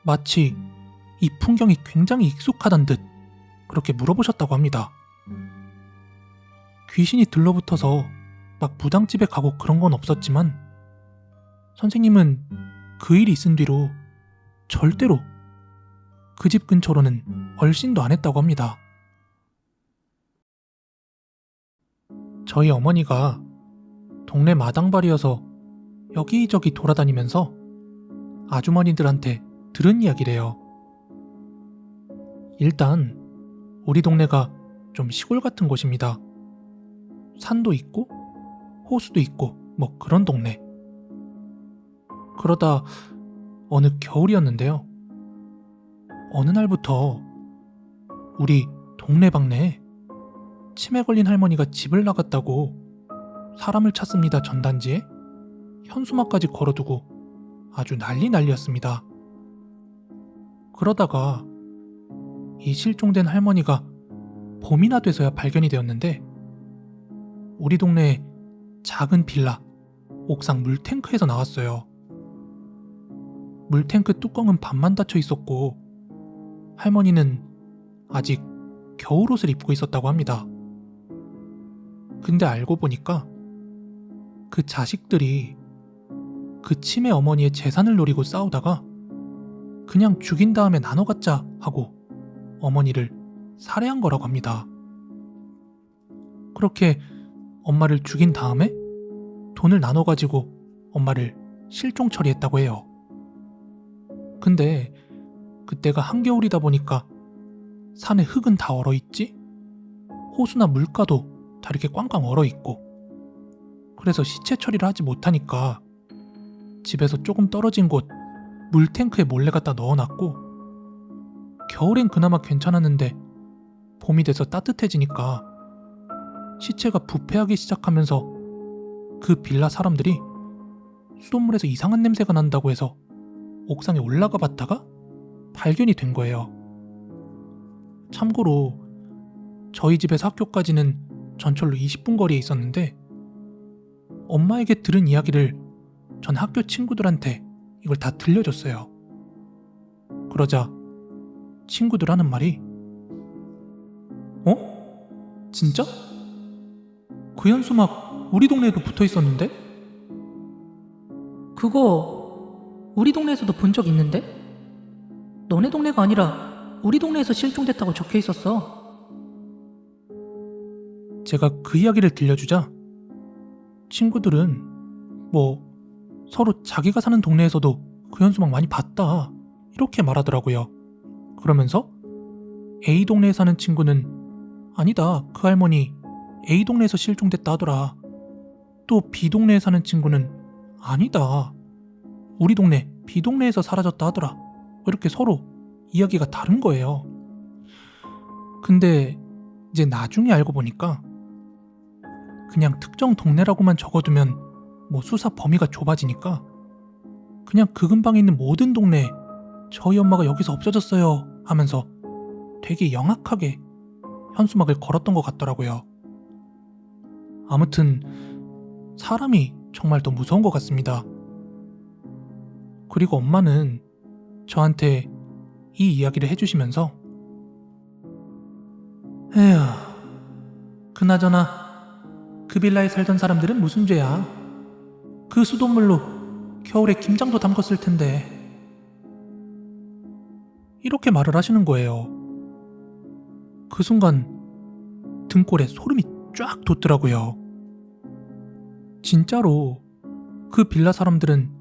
Speaker 1: 마치 이 풍경이 굉장히 익숙하단 듯 그렇게 물어보셨다고 합니다. 귀신이 들러붙어서 막 무당집에 가고 그런 건 없었지만 선생님은 그 일이 있은 뒤로 절대로 그 집 근처로는 얼씬도 안 했다고 합니다. 저희 어머니가 동네 마당발이어서 여기저기 돌아다니면서 아주머니들한테 들은 이야기래요. 일단 우리 동네가 좀 시골 같은 곳입니다. 산도 있고 호수도 있고 뭐 그런 동네. 그러다 어느 겨울이었는데요. 어느 날부터 우리 동네방네에 치매 걸린 할머니가 집을 나갔다고 사람을 찾습니다 전단지에 현수막까지 걸어두고 아주 난리였습니다. 그러다가 이 실종된 할머니가 봄이나 돼서야 발견이 되었는데 우리 동네에 작은 빌라 옥상 물탱크에서 나왔어요. 물탱크 뚜껑은 반만 닫혀 있었고 할머니는 아직 겨울옷을 입고 있었다고 합니다. 근데 알고 보니까 그 자식들이 그 치매 어머니의 재산을 노리고 싸우다가 그냥 죽인 다음에 나눠 갖자 하고 어머니를 살해한 거라고 합니다. 그렇게 엄마를 죽인 다음에 돈을 나눠 가지고 엄마를 실종 처리했다고 해요. 근데 그때가 한겨울이다 보니까 산에 흙은 다 얼어있지? 호수나 물가도 다 이렇게 꽝꽝 얼어있고 그래서 시체 처리를 하지 못하니까 집에서 조금 떨어진 곳 물탱크에 몰래 갖다 넣어놨고 겨울엔 그나마 괜찮았는데 봄이 돼서 따뜻해지니까 시체가 부패하기 시작하면서 그 빌라 사람들이 수돗물에서 이상한 냄새가 난다고 해서 옥상에 올라가 봤다가 발견이 된 거예요. 참고로 저희 집에서 학교까지는 전철로 20분 거리에 있었는데 엄마에게 들은 이야기를 전 학교 친구들한테 이걸 다 들려줬어요. 그러자 친구들 하는 말이 어? 진짜? 그 현수막 우리 동네에도 붙어 있었는데?
Speaker 3: 그거 우리 동네에서도 본 적 있는데? 너네 동네가 아니라 우리 동네에서 실종됐다고 적혀 있었어.
Speaker 1: 제가 그 이야기를 들려주자 친구들은 뭐 서로 자기가 사는 동네에서도 그 현수막 많이 봤다 이렇게 말하더라고요. 그러면서 A 동네에 사는 친구는 아니다 그 할머니 A 동네에서 실종됐다 하더라. 또 B 동네에 사는 친구는 아니다 우리 동네 B 동네에서 사라졌다 하더라. 이렇게 서로 이야기가 다른 거예요. 근데 이제 나중에 알고 보니까 그냥 특정 동네라고만 적어두면 뭐 수사 범위가 좁아지니까 그냥 그 근방에 있는 모든 동네에 저희 엄마가 여기서 없어졌어요 하면서 되게 영악하게 현수막을 걸었던 것 같더라고요. 아무튼 사람이 정말 더 무서운 것 같습니다. 그리고 엄마는 저한테 이 이야기를 해주시면서 에휴 그나저나 그 빌라에 살던 사람들은 무슨 죄야. 그 수돗물로 겨울에 김장도 담궜을 텐데 이렇게 말을 하시는 거예요. 그 순간 등골에 소름이 쫙 돋더라고요. 진짜로 그 빌라 사람들은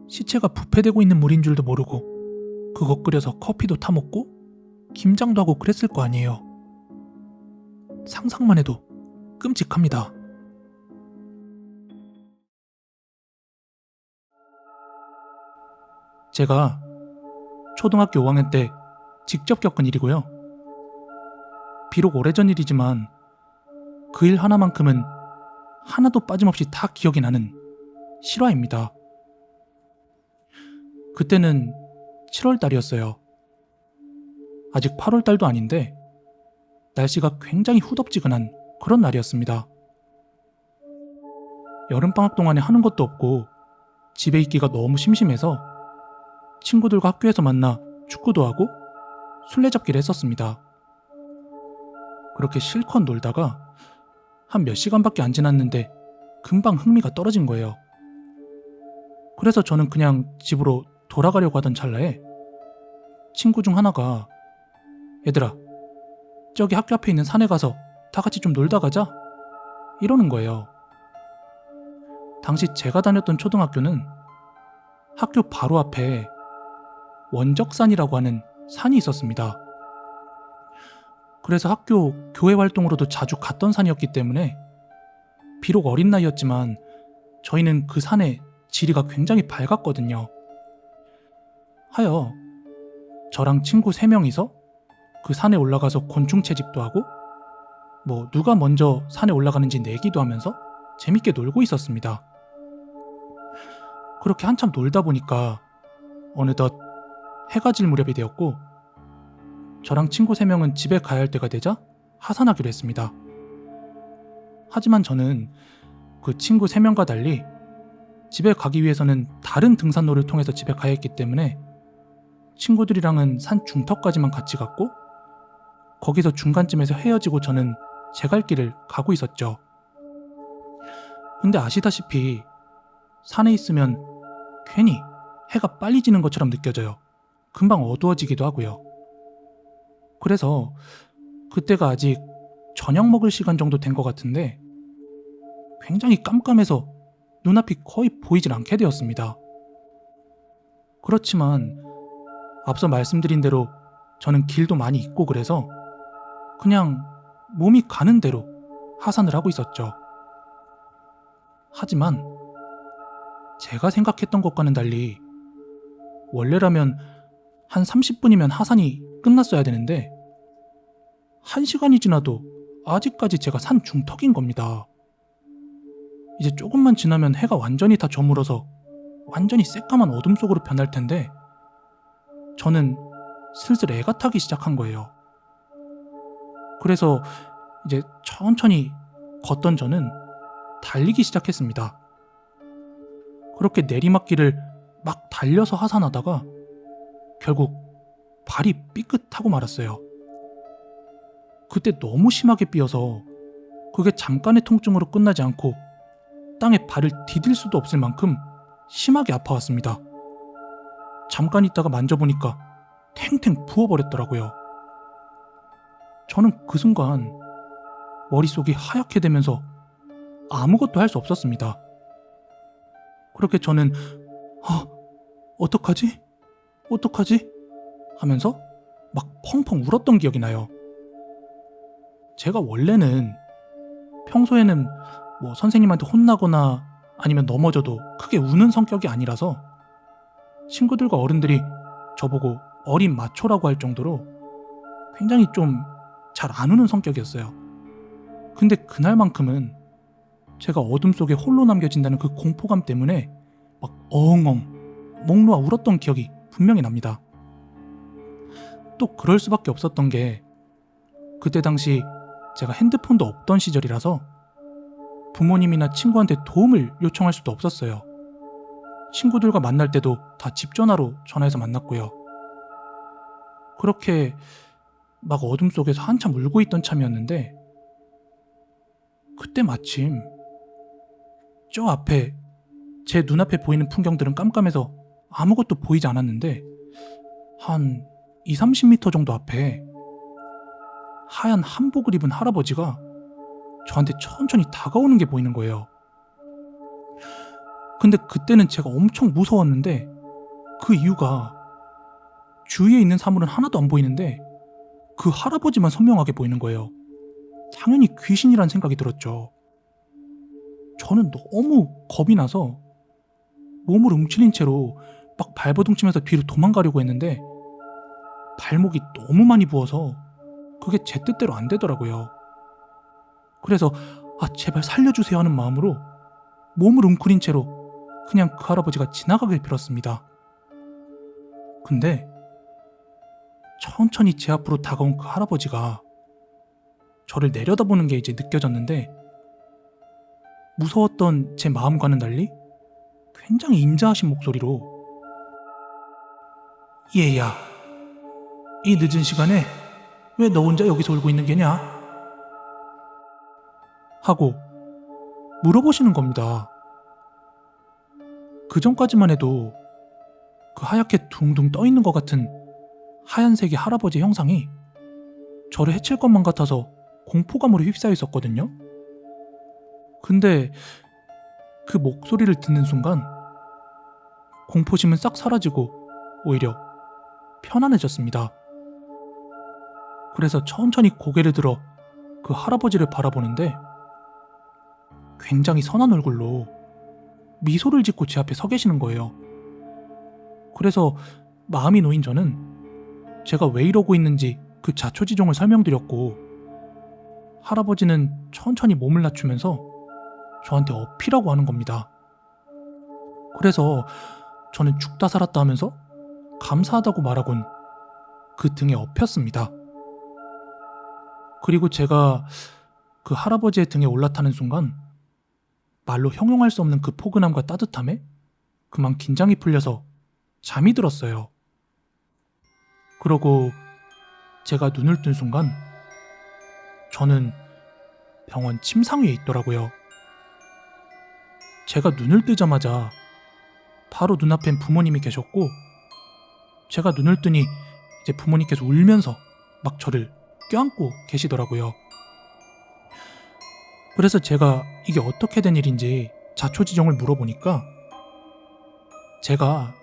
Speaker 1: 시체가 부패되고 있는 물인 줄도 모르고 그거 끓여서 커피도 타먹고 김장도 하고 그랬을 거 아니에요. 상상만 해도 끔찍합니다. 제가 초등학교 5학년 때 직접 겪은 일이고요. 비록 오래전 일이지만 그 일 하나만큼은 하나도 빠짐없이 다 기억이 나는 실화입니다. 그때는 7월 달이었어요. 아직 8월 달도 아닌데 날씨가 굉장히 후덥지근한 그런 날이었습니다. 여름방학 동안에 하는 것도 없고 집에 있기가 너무 심심해서 친구들과 학교에서 만나 축구도 하고 술래잡기를 했었습니다. 그렇게 실컷 놀다가 한 몇 시간밖에 안 지났는데 금방 흥미가 떨어진 거예요. 그래서 저는 그냥 집으로 돌아가려고 하던 찰나에 친구 중 하나가 얘들아, 저기 학교 앞에 있는 산에 가서 다 같이 좀 놀다 가자 이러는 거예요. 당시 제가 다녔던 초등학교는 학교 바로 앞에 원적산이라고 하는 산이 있었습니다. 그래서 학교 교회 활동으로도 자주 갔던 산이었기 때문에 비록 어린 나이였지만 저희는 그 산의 지리가 굉장히 밝았거든요. 하여 저랑 친구 3명이서 그 산에 올라가서 곤충 채집도 하고 누가 먼저 산에 올라가는지 내기도 하면서 재밌게 놀고 있었습니다. 그렇게 한참 놀다 보니까 어느덧 해가 질 무렵이 되었고 저랑 친구 3명은 집에 가야 할 때가 되자 하산하기로 했습니다. 하지만 저는 그 친구 3명과 달리 집에 가기 위해서는 다른 등산로를 통해서 집에 가야 했기 때문에 친구들이랑은 산 중턱까지만 같이 갔고 거기서 중간쯤에서 헤어지고 저는 제 갈 길을 가고 있었죠. 근데 아시다시피 산에 있으면 괜히 해가 빨리 지는 것처럼 느껴져요. 금방 어두워지기도 하고요. 그래서 그때가 아직 저녁 먹을 시간 정도 된 것 같은데 굉장히 깜깜해서 눈앞이 거의 보이질 않게 되었습니다. 그렇지만 앞서 말씀드린 대로 저는 길도 많이 잊고 그래서 그냥 몸이 가는 대로 하산을 하고 있었죠. 하지만 제가 생각했던 것과는 달리 원래라면 한 30분이면 하산이 끝났어야 되는데 1시간이 지나도 아직까지 제가 산 중턱인 겁니다. 이제 조금만 지나면 해가 완전히 다 저물어서 완전히 새까만 어둠 속으로 변할 텐데 저는 슬슬 애가 타기 시작한 거예요. 그래서 이제 천천히 걷던 저는 달리기 시작했습니다. 그렇게 내리막길을 막 달려서 하산하다가 결국 발이 삐끗하고 말았어요. 그때 너무 심하게 삐어서 그게 잠깐의 통증으로 끝나지 않고 땅에 발을 디딜 수도 없을 만큼 심하게 아파왔습니다. 잠깐 있다가 만져보니까 탱탱 부어버렸더라고요. 저는 그 순간 머릿속이 하얗게 되면서 아무것도 할 수 없었습니다. 그렇게 저는 어떡하지? 하면서 막 펑펑 울었던 기억이 나요. 제가 원래는 평소에는 선생님한테 혼나거나 아니면 넘어져도 크게 우는 성격이 아니라서 친구들과 어른들이 저보고 어린 마초라고 할 정도로 굉장히 좀 잘 안 우는 성격이었어요. 근데 그날만큼은 제가 어둠 속에 홀로 남겨진다는 그 공포감 때문에 막 엉엉 목 놓아 울었던 기억이 분명히 납니다. 또 그럴 수밖에 없었던 게 그때 당시 제가 핸드폰도 없던 시절이라서 부모님이나 친구한테 도움을 요청할 수도 없었어요. 친구들과 만날 때도 다 집 전화로 전화해서 만났고요. 그렇게 막 어둠 속에서 한참 울고 있던 참이었는데 그때 마침 저 앞에 제 눈앞에 보이는 풍경들은 깜깜해서 아무것도 보이지 않았는데 한 20-30m 정도 앞에 하얀 한복을 입은 할아버지가 저한테 천천히 다가오는 게 보이는 거예요. 근데 그때는 제가 엄청 무서웠는데 그 이유가 주위에 있는 사물은 하나도 안 보이는데 그 할아버지만 선명하게 보이는 거예요. 당연히 귀신이란 생각이 들었죠. 저는 너무 겁이 나서 몸을 움츠린 채로 막 발버둥치면서 뒤로 도망가려고 했는데 발목이 너무 많이 부어서 그게 제 뜻대로 안 되더라고요. 그래서 제발 살려주세요 하는 마음으로 몸을 웅크린 채로 그냥 그 할아버지가 지나가길 빌었습니다. 근데 천천히 제 앞으로 다가온 그 할아버지가 저를 내려다보는 게 이제 느껴졌는데 무서웠던 제 마음과는 달리 굉장히 인자하신 목소리로 얘야, 이 늦은 시간에 왜 너 혼자 여기서 울고 있는 게냐? 하고 물어보시는 겁니다. 그 전까지만 해도 그 하얗게 둥둥 떠 있는 것 같은 하얀색의 할아버지 형상이 저를 해칠 것만 같아서 공포감으로 휩싸여 있었거든요. 근데 그 목소리를 듣는 순간 공포심은 싹 사라지고 오히려 편안해졌습니다. 그래서 천천히 고개를 들어 그 할아버지를 바라보는데 굉장히 선한 얼굴로 미소를 짓고 제 앞에 서 계시는 거예요. 그래서 마음이 놓인 저는 제가 왜 이러고 있는지 그 자초지종을 설명드렸고 할아버지는 천천히 몸을 낮추면서 저한테 어필하고 하는 겁니다. 그래서 저는 죽다 살았다 하면서 감사하다고 말하곤 그 등에 엎였습니다. 그리고 제가 그 할아버지의 등에 올라타는 순간 말로 형용할 수 없는 그 포근함과 따뜻함에 그만 긴장이 풀려서 잠이 들었어요. 그러고 제가 눈을 뜬 순간 저는 병원 침상 위에 있더라고요. 제가 눈을 뜨자마자 바로 눈앞엔 부모님이 계셨고 제가 눈을 뜨니 이제 부모님께서 울면서 막 저를 껴안고 계시더라고요. 그래서 제가 이게 어떻게 된 일인지 자초지종을 물어보니까 제가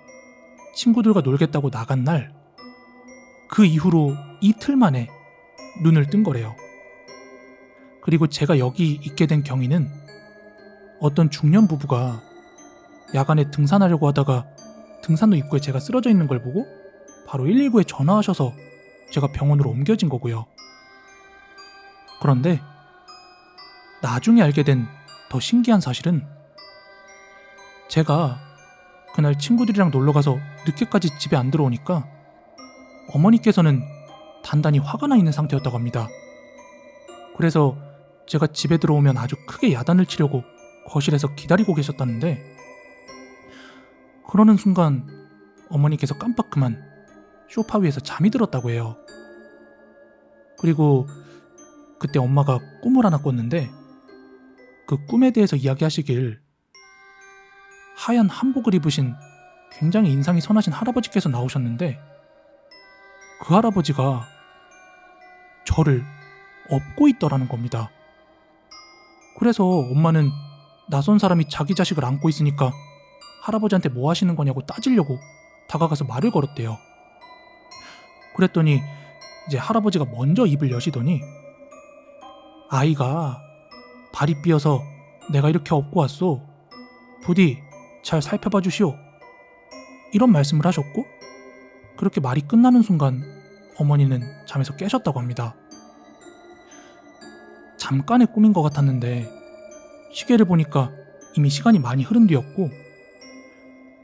Speaker 1: 친구들과 놀겠다고 나간 날 그 이후로 이틀 만에 눈을 뜬 거래요. 그리고 제가 여기 있게 된 경위는 어떤 중년 부부가 야간에 등산하려고 하다가 등산로 입구에 제가 쓰러져 있는 걸 보고 바로 119에 전화하셔서 제가 병원으로 옮겨진 거고요. 그런데 나중에 알게 된 더 신기한 사실은 제가 그날 친구들이랑 놀러가서 늦게까지 집에 안 들어오니까 어머니께서는 단단히 화가 나 있는 상태였다고 합니다. 그래서 제가 집에 들어오면 아주 크게 야단을 치려고 거실에서 기다리고 계셨다는데 그러는 순간 어머니께서 깜빡 그만 소파 위에서 잠이 들었다고 해요. 그리고 그때 엄마가 꿈을 하나 꿨는데 그 꿈에 대해서 이야기하시길 하얀 한복을 입으신 굉장히 인상이 선하신 할아버지께서 나오셨는데 그 할아버지가 저를 업고 있더라는 겁니다. 그래서 엄마는 낯선 사람이 자기 자식을 안고 있으니까 할아버지한테 뭐 하시는 거냐고 따지려고 다가가서 말을 걸었대요. 그랬더니 이제 할아버지가 먼저 입을 여시더니 아이가 발이 삐어서 내가 이렇게 업고 왔소. 부디 잘 살펴봐 주시오. 이런 말씀을 하셨고 그렇게 말이 끝나는 순간 어머니는 잠에서 깨셨다고 합니다. 잠깐의 꿈인 것 같았는데 시계를 보니까 이미 시간이 많이 흐른 뒤였고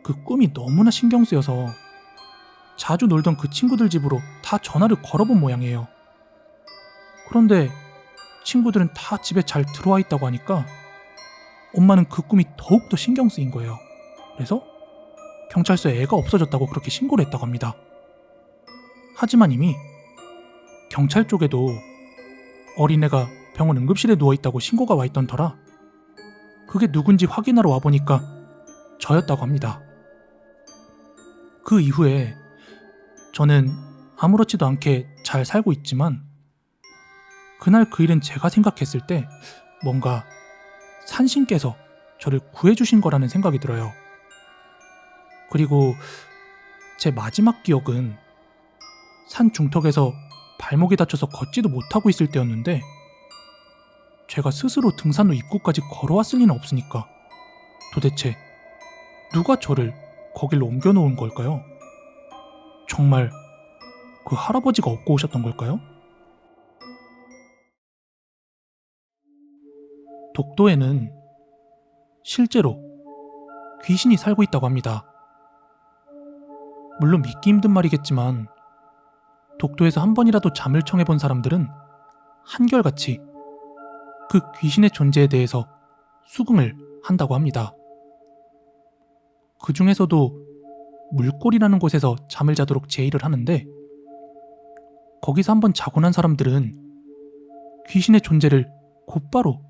Speaker 1: 그 꿈이 너무나 신경 쓰여서 자주 놀던 그 친구들 집으로 다 전화를 걸어본 모양이에요. 그런데 친구들은 다 집에 잘 들어와 있다고 하니까 엄마는 그 꿈이 더욱더 신경 쓰인 거예요. 그래서 경찰서에 애가 없어졌다고 그렇게 신고를 했다고 합니다. 하지만 이미 경찰 쪽에도 어린애가 병원 응급실에 누워있다고 신고가 와 있던 터라 그게 누군지 확인하러 와보니까 저였다고 합니다. 그 이후에 저는 아무렇지도 않게 잘 살고 있지만 그날 그 일은 제가 생각했을 때 뭔가 산신께서 저를 구해주신 거라는 생각이 들어요. 그리고 제 마지막 기억은 산 중턱에서 발목이 다쳐서 걷지도 못하고 있을 때였는데, 제가 스스로 등산로 입구까지 걸어왔을 리는 없으니까 도대체 누가 저를 거길로 옮겨놓은 걸까요? 정말 그 할아버지가 업고 오셨던 걸까요? 독도에는 실제로 귀신이 살고 있다고 합니다. 물론 믿기 힘든 말이겠지만 독도에서 한 번이라도 잠을 청해본 사람들은 한결같이 그 귀신의 존재에 대해서 수긍을 한다고 합니다. 그 중에서도 물골이라는 곳에서 잠을 자도록 제의를 하는데, 거기서 한번 자고 난 사람들은 귀신의 존재를 곧바로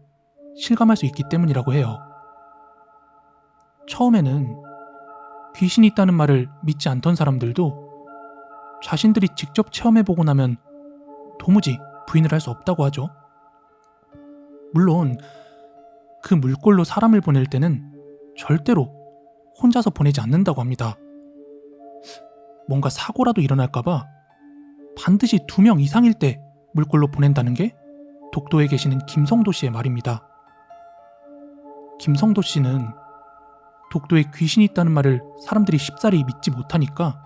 Speaker 1: 실감할 수 있기 때문이라고 해요. 처음에는 귀신이 있다는 말을 믿지 않던 사람들도 자신들이 직접 체험해보고 나면 도무지 부인을 할 수 없다고 하죠. 물론 그 물골로 사람을 보낼 때는 절대로 혼자서 보내지 않는다고 합니다. 뭔가 사고라도 일어날까봐 반드시 2명 이상일 때 물골로 보낸다는 게 독도에 계시는 김성도 씨의 말입니다. 김성도 씨는 독도에 귀신이 있다는 말을 사람들이 쉽사리 믿지 못하니까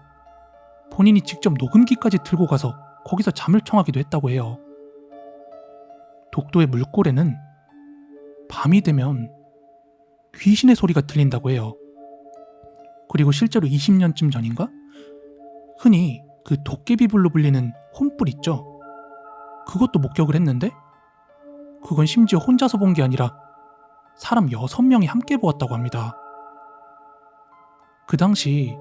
Speaker 1: 본인이 직접 녹음기까지 들고 가서 거기서 잠을 청하기도 했다고 해요. 독도의 물골에는 밤이 되면 귀신의 소리가 들린다고 해요. 그리고 실제로 20년쯤 전인가? 흔히 그 도깨비불로 불리는 혼불 있죠? 그것도 목격을 했는데, 그건 심지어 혼자서 본 게 아니라 사람 6명이 함께 보았다고 합니다. 그 당시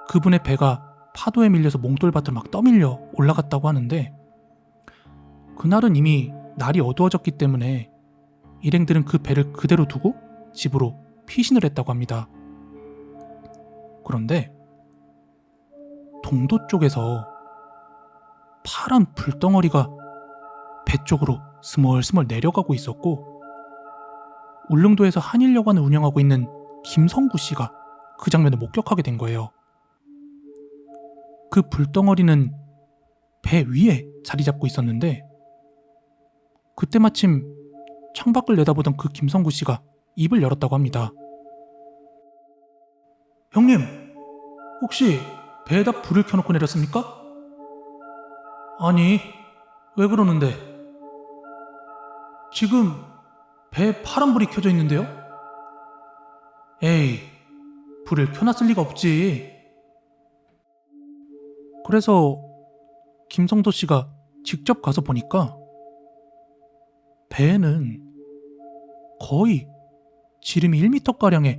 Speaker 1: 그분의 배가 파도에 밀려서 몽돌밭을 막 떠밀려 올라갔다고 하는데, 그날은 이미 날이 어두워졌기 때문에 일행들은 그 배를 그대로 두고 집으로 피신을 했다고 합니다. 그런데 동도 쪽에서 파란 불덩어리가 배 쪽으로 스멀스멀 내려가고 있었고, 울릉도에서 한일여관을 운영하고 있는 김성구 씨가 그 장면을 목격하게 된 거예요. 그 불덩어리는 배 위에 자리 잡고 있었는데, 그때 마침 창밖을 내다보던 그 김성구 씨가 입을 열었다고 합니다. 형님, 혹시 배에다 불을 켜놓고 내렸습니까? 아니, 왜 그러는데? 지금 배에 파란불이 켜져 있는데요? 에이, 불을 켜놨을 리가 없지. 그래서 김성도 씨가 직접 가서 보니까 배에는 거의 지름이 1m가량의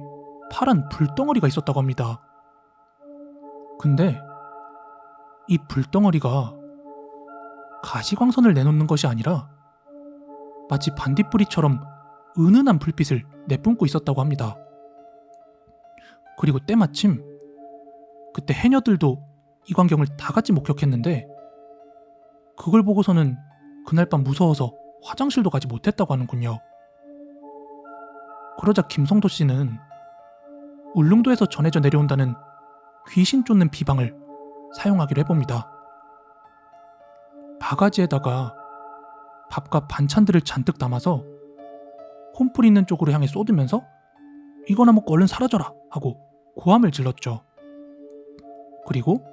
Speaker 1: 파란 불덩어리가 있었다고 합니다. 근데 이 불덩어리가 가시광선을 내놓는 것이 아니라 마치 반딧불이처럼 은은한 불빛을 내뿜고 있었다고 합니다. 그리고 때마침 그때 해녀들도 이 광경을 다 같이 목격했는데, 그걸 보고서는 그날 밤 무서워서 화장실도 가지 못했다고 하는군요. 그러자 김성도 씨는 울릉도에서 전해져 내려온다는 귀신 쫓는 비방을 사용하기로 해봅니다. 바가지에다가 밥과 반찬들을 잔뜩 담아서 혼불 있는 쪽으로 향해 쏟으면서 이거나 먹고 얼른 사라져라 하고 고함을 질렀죠. 그리고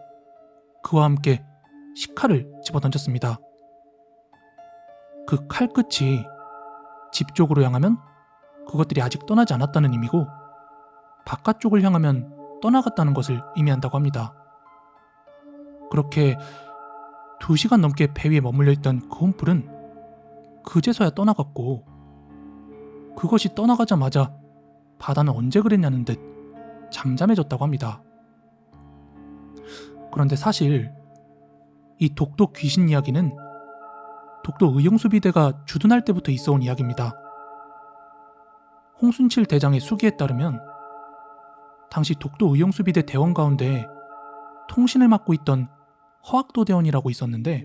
Speaker 1: 그와 함께 식칼을 집어던졌습니다. 그 칼끝이 집 쪽으로 향하면 그것들이 아직 떠나지 않았다는 의미고, 바깥쪽을 향하면 떠나갔다는 것을 의미한다고 합니다. 그렇게 2시간 넘게 배 위에 머물러 있던 그 혼불은 그제서야 떠나갔고, 그것이 떠나가자마자 바다는 언제 그랬냐는 듯 잠잠해졌다고 합니다. 그런데 사실 이 독도 귀신 이야기는 독도 의용수비대가 주둔할 때부터 있어온 이야기입니다. 홍순칠 대장의 수기에 따르면 당시 독도 의용수비대 대원 가운데 통신을 맡고 있던 허학도 대원이라고 있었는데,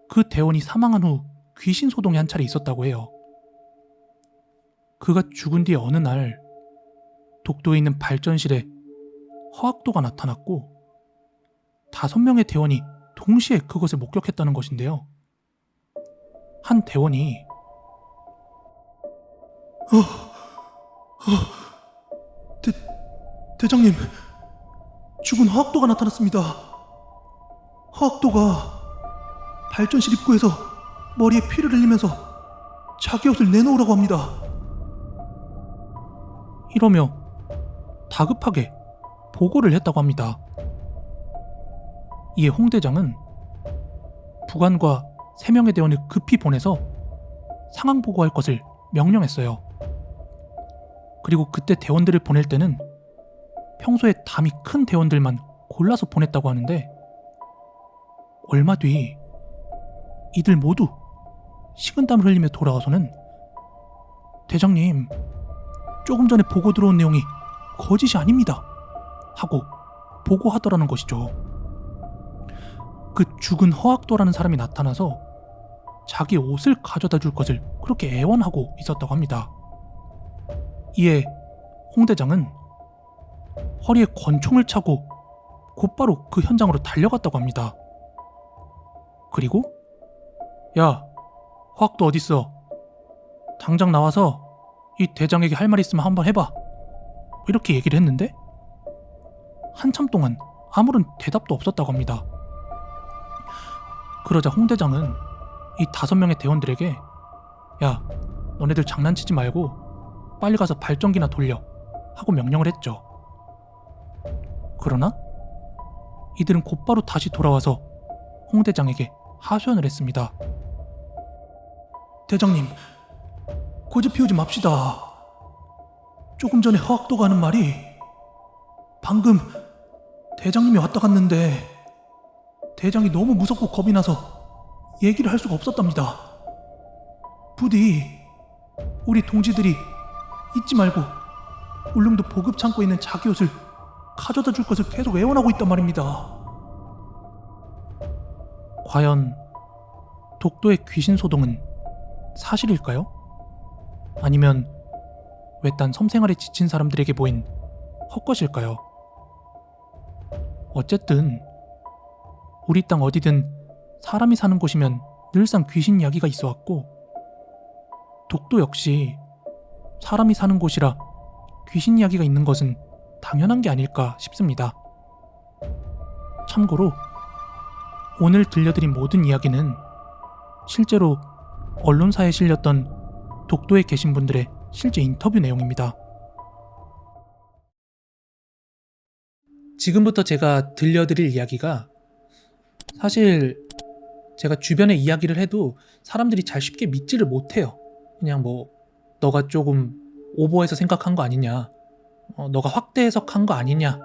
Speaker 1: 그 대원이 사망한 후 귀신 소동이 한 차례 있었다고 해요. 그가 죽은 뒤에 어느 날 독도에 있는 발전실에 허학도가 나타났고 5명의 대원이 동시에 그것을 목격했다는 것인데요. 한 대원이 대장님, 죽은 허학도가 나타났습니다. 허학도가 발전실 입구에서 머리에 피를 흘리면서 자기 옷을 내놓으라고 합니다. 이러며 다급하게 보고를 했다고 합니다. 이에 홍 대장은 부관과 3명의 대원을 급히 보내서 상황 보고할 것을 명령했어요. 그리고 그때 대원들을 보낼 때는 평소에 담이 큰 대원들만 골라서 보냈다고 하는데 얼마 뒤 이들 모두 식은땀을 흘리며 돌아와서는 대장님, 조금 전에 보고 들어온 내용이 거짓이 아닙니다 하고 보고하더라는 것이죠. 그 죽은 허학도라는 사람이 나타나서 자기 옷을 가져다 줄 것을 그렇게 애원하고 있었다고 합니다. 이에 홍 대장은 허리에 권총을 차고 곧바로 그 현장으로 달려갔다고 합니다. 그리고 야, 허학도 어딨어? 당장 나와서 이 대장에게 할 말 있으면 한번 해봐, 이렇게 얘기를 했는데 한참 동안 아무런 대답도 없었다고 합니다. 그러자 홍 대장은 이 5명의 대원들에게 야, 너네들 장난치지 말고 빨리 가서 발전기나 돌려 하고 명령을 했죠. 그러나 이들은 곧바로 다시 돌아와서 홍 대장에게 하소연을 했습니다. 대장님, 고집 피우지 맙시다. 조금 전에 허학도가 하는 말이 방금 대장님이 왔다 갔는데 대장이 너무 무섭고 겁이 나서 얘기를 할 수가 없었답니다. 부디 우리 동지들이 잊지 말고 울릉도 보급 창고에 있는 자기 옷을 가져다 줄 것을 계속 애원하고 있단 말입니다. 과연 독도의 귀신 소동은 사실일까요? 아니면 외딴 섬생활에 지친 사람들에게 보인 헛것일까요? 어쨌든 우리 땅 어디든 사람이 사는 곳이면 늘상 귀신 이야기가 있어왔고 독도 역시 사람이 사는 곳이라 귀신 이야기가 있는 것은 당연한 게 아닐까 싶습니다. 참고로 오늘 들려드린 모든 이야기는 실제로 언론사에 실렸던 독도에 계신 분들의 실제 인터뷰 내용입니다. 지금부터 제가 들려드릴 이야기가 사실 제가 주변에 이야기를 해도 사람들이 잘 쉽게 믿지를 못해요. 그냥 뭐 너가 조금 오버해서 생각한 거 아니냐, 너가 확대 해석한 거 아니냐,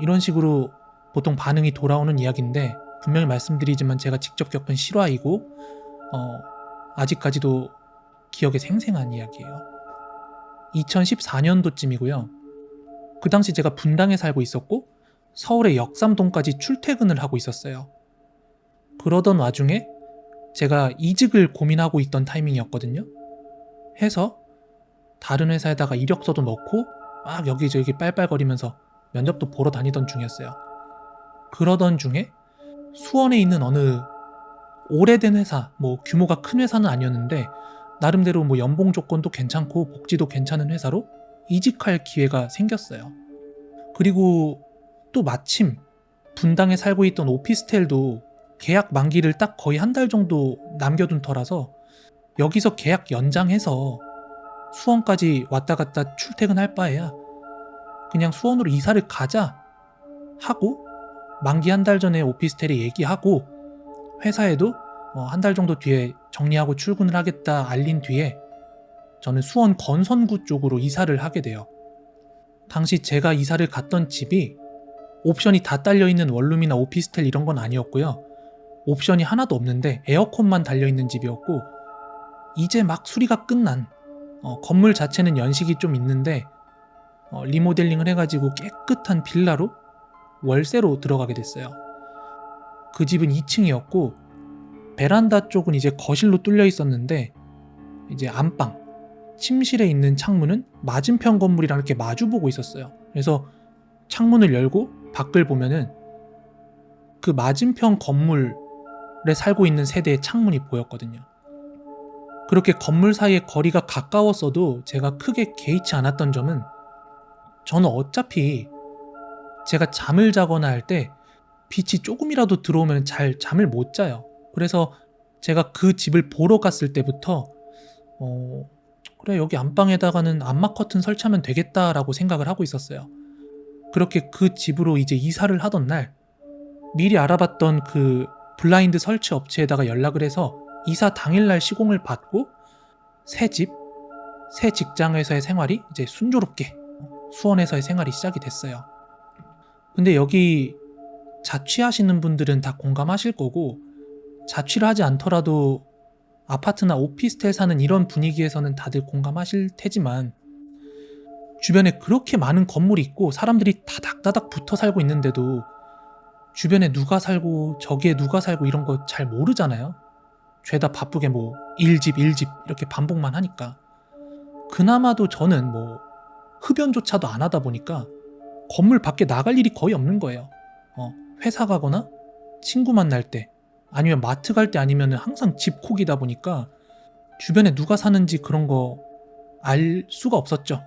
Speaker 1: 이런 식으로 보통 반응이 돌아오는 이야기인데 분명히 말씀드리지만 제가 직접 겪은 실화이고 아직까지도 기억에 생생한 이야기예요. 2014년도쯤이고요. 그 당시 제가 분당에 살고 있었고 서울의 역삼동까지 출퇴근을 하고 있었어요. 그러던 와중에 제가 이직을 고민하고 있던 타이밍이었거든요. 해서 다른 회사에다가 이력서도 넣고 막 여기저기 빨빨거리면서 면접도 보러 다니던 중이었어요. 그러던 중에 수원에 있는 어느 오래된 회사, 뭐 규모가 큰 회사는 아니었는데 나름대로 뭐 연봉 조건도 괜찮고 복지도 괜찮은 회사로 이직할 기회가 생겼어요. 그리고 또 마침 분당에 살고 있던 오피스텔도 계약 만기를 딱 거의 한 달 정도 남겨둔 터라서 여기서 계약 연장해서 수원까지 왔다 갔다 출퇴근할 바에야 그냥 수원으로 이사를 가자 하고 만기 한 달 전에 오피스텔에 얘기하고 회사에도 한 달 정도 뒤에 정리하고 출근을 하겠다 알린 뒤에 저는 수원 건선구 쪽으로 이사를 하게 돼요. 당시 제가 이사를 갔던 집이 옵션이 다 딸려있는 원룸이나 오피스텔 이런 건 아니었고요. 옵션이 하나도 없는데 에어컨만 달려있는 집이었고 이제 막 수리가 끝난 건물 자체는 연식이 좀 있는데 리모델링을 해가지고 깨끗한 빌라로 월세로 들어가게 됐어요. 그 집은 2층이었고 베란다 쪽은 이제 거실로 뚫려 있었는데 이제 안방, 침실에 있는 창문은 맞은편 건물이랑 이렇게 마주보고 있었어요. 그래서 창문을 열고 밖을 보면은 그 맞은편 건물에 살고 있는 세대의 창문이 보였거든요. 그렇게 건물 사이의 거리가 가까웠어도 제가 크게 개의치 않았던 점은 저는 어차피 제가 잠을 자거나 할 때 빛이 조금이라도 들어오면 잘 잠을 못 자요. 그래서 제가 그 집을 보러 갔을 때부터 그래 여기 안방에다가는 암막 커튼 설치하면 되겠다라고 생각을 하고 있었어요. 그렇게 그 집으로 이제 이사를 하던 날 미리 알아봤던 그 블라인드 설치 업체에다가 연락을 해서 이사 당일날 시공을 받고 새 집, 새 직장에서의 생활이 이제 순조롭게 수원에서의 생활이 시작이 됐어요. 근데 여기 자취하시는 분들은 다 공감하실 거고 자취를 하지 않더라도 아파트나 오피스텔 사는 이런 분위기에서는 다들 공감하실 테지만 주변에 그렇게 많은 건물이 있고 사람들이 다닥다닥 붙어 살고 있는데도 주변에 누가 살고 저기에 누가 살고 이런 거 잘 모르잖아요. 죄다 바쁘게 뭐 1집 1집 이렇게 반복만 하니까. 그나마도 저는 뭐 흡연조차도 안 하다 보니까 건물 밖에 나갈 일이 거의 없는 거예요. 회사 가거나 친구 만날 때 아니면 마트 갈 때 아니면 항상 집콕이다 보니까 주변에 누가 사는지 그런 거 알 수가 없었죠.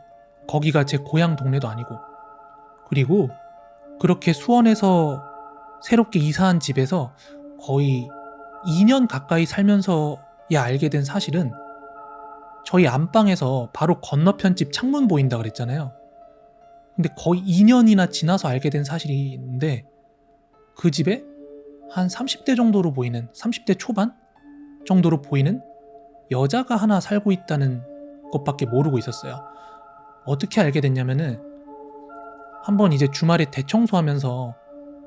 Speaker 1: 거기가 제 고향 동네도 아니고. 그리고 그렇게 수원에서 새롭게 이사한 집에서 거의 2년 가까이 살면서야 알게 된 사실은 저희 안방에서 바로 건너편 집 창문 보인다 그랬잖아요. 근데 거의 2년이나 지나서 알게 된 사실인데 그 집에 한 30대 정도로 보이는 30대 초반 정도로 보이는 여자가 하나 살고 있다는 것밖에 모르고 있었어요. 어떻게 알게 됐냐면은 한번 이제 주말에 대청소하면서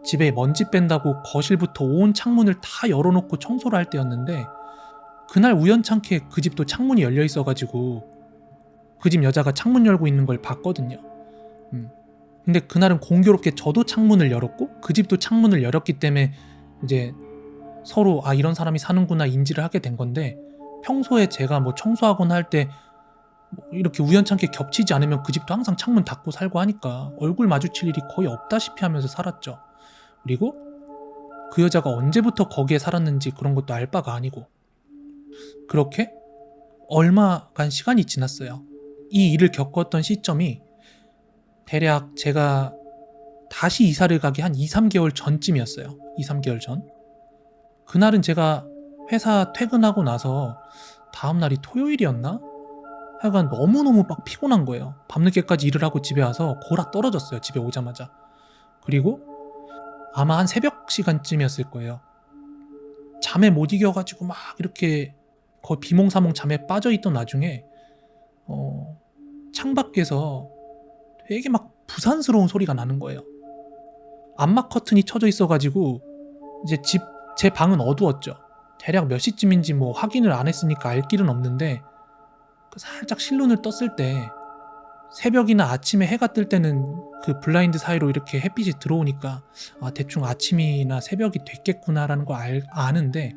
Speaker 1: 집에 먼지 뺀다고 거실부터 온 창문을 다 열어놓고 청소를 할 때였는데 그날 우연찮게 그 집도 창문이 열려 있어가지고 그 집 여자가 창문 열고 있는 걸 봤거든요. 근데 그날은 공교롭게 저도 창문을 열었고 그 집도 창문을 열었기 때문에 이제 서로 이런 사람이 사는구나 인지를 하게 된 건데 평소에 제가 뭐 청소하거나 할 때 이렇게 우연찮게 겹치지 않으면 그 집도 항상 창문 닫고 살고 하니까 얼굴 마주칠 일이 거의 없다시피 하면서 살았죠. 그리고 그 여자가 언제부터 거기에 살았는지 그런 것도 알 바가 아니고 그렇게 얼마간 시간이 지났어요. 이 일을 겪었던 시점이 대략 제가 다시 이사를 가기 한 2, 3개월 전쯤이었어요. 2, 3개월 전. 그날은 제가 회사 퇴근하고 나서 다음날이 토요일이었나? 하여간 너무너무 막 피곤한 거예요. 밤늦게까지 일을 하고 집에 와서 골아 떨어졌어요. 집에 오자마자. 그리고 아마 한 새벽 시간쯤이었을 거예요. 잠에 못 이겨가지고 막 이렇게 거의 비몽사몽 잠에 빠져있던 와중에 창밖에서 되게 막 부산스러운 소리가 나는 거예요. 암막 커튼이 쳐져 있어가지고 이제 제 방은 어두웠죠. 대략 몇 시쯤인지 뭐 확인을 안 했으니까 알 길은 없는데 살짝 실눈을 떴을 때 새벽이나 아침에 해가 뜰 때는 그 블라인드 사이로 이렇게 햇빛이 들어오니까 대충 아침이나 새벽이 됐겠구나라는 걸 아는데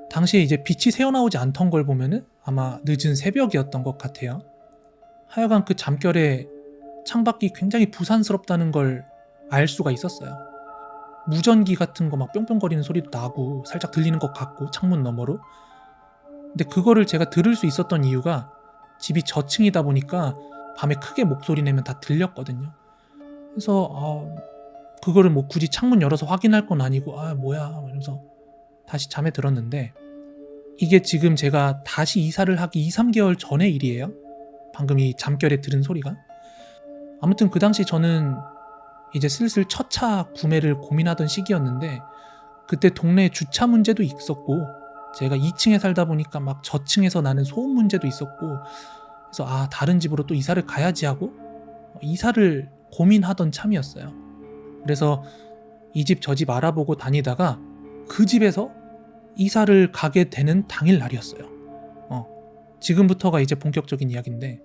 Speaker 1: 당시에 이제 빛이 새어나오지 않던 걸 보면은 아마 늦은 새벽이었던 것 같아요. 하여간 그 잠결에 창밖이 굉장히 부산스럽다는 걸 알 수가 있었어요. 무전기 같은 거 막 뿅뿅거리는 소리도 나고 살짝 들리는 것 같고 창문 너머로. 근데 그거를 제가 들을 수 있었던 이유가 집이 저층이다 보니까 밤에 크게 목소리 내면 다 들렸거든요. 그래서 그거를 뭐 굳이 창문 열어서 확인할 건 아니고 뭐야 이러면서 다시 잠에 들었는데 이게 지금 제가 다시 이사를 하기 2, 3개월 전의 일이에요. 방금 이 잠결에 들은 소리가. 아무튼 그 당시 저는 이제 슬슬 첫 차 구매를 고민하던 시기였는데 그때 동네에 주차 문제도 있었고 제가 2층에 살다 보니까 막 저층에서 나는 소음 문제도 있었고 그래서 다른 집으로 또 이사를 가야지 하고 이사를 고민하던 참이었어요. 그래서 이 집 저 집 알아보고 다니다가 그 집에서 이사를 가게 되는 당일 날이었어요. 지금부터가 이제 본격적인 이야기인데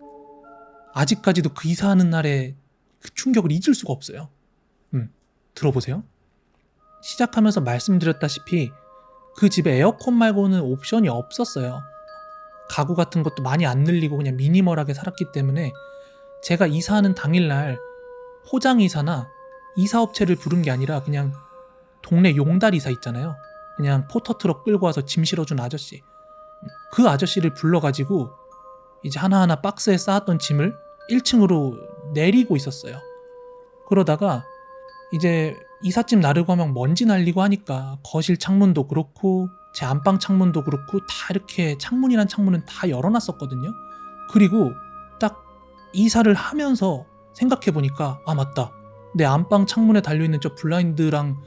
Speaker 1: 아직까지도 그 이사하는 날의 그 충격을 잊을 수가 없어요. 들어보세요. 시작하면서 말씀드렸다시피 그 집에 에어컨 말고는 옵션이 없었어요. 가구 같은 것도 많이 안 늘리고 그냥 미니멀하게 살았기 때문에 제가 이사하는 당일날 포장이사나 이사업체를 부른 게 아니라 그냥 동네 용달이사 있잖아요. 그냥 포터트럭 끌고 와서 짐 실어준 아저씨. 그 아저씨를 불러가지고 이제 하나하나 박스에 쌓았던 짐을 1층으로 내리고 있었어요. 그러다가 이제 이삿짐 나르고 하면 먼지 날리고 하니까 거실 창문도 그렇고 제 안방 창문도 그렇고 다 이렇게 창문이란 창문은 다 열어놨었거든요. 그리고 딱 이사를 하면서 생각해보니까 아 맞다. 내 안방 창문에 달려있는 저 블라인드랑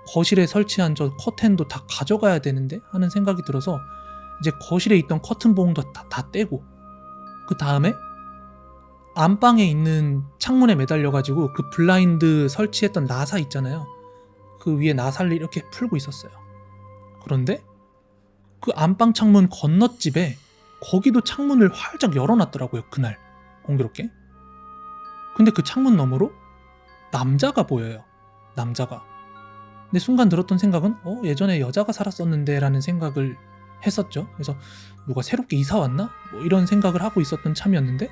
Speaker 1: 거실에 설치한 저 커튼도 다 가져가야 되는데 하는 생각이 들어서 이제 거실에 있던 커튼 봉도 다 떼고 그 다음에 안방에 있는 창문에 매달려가지고 그 블라인드 설치했던 나사 있잖아요. 그 위에 나사를 이렇게 풀고 있었어요. 그런데 그 안방 창문 건너집에 거기도 창문을 활짝 열어놨더라고요. 그날 공교롭게. 근데 그 창문 너머로 남자가 보여요. 남자가. 근데 순간 들었던 생각은 예전에 여자가 살았었는데 라는 생각을 했었죠. 그래서 누가 새롭게 이사 왔나? 뭐 이런 생각을 하고 있었던 참이었는데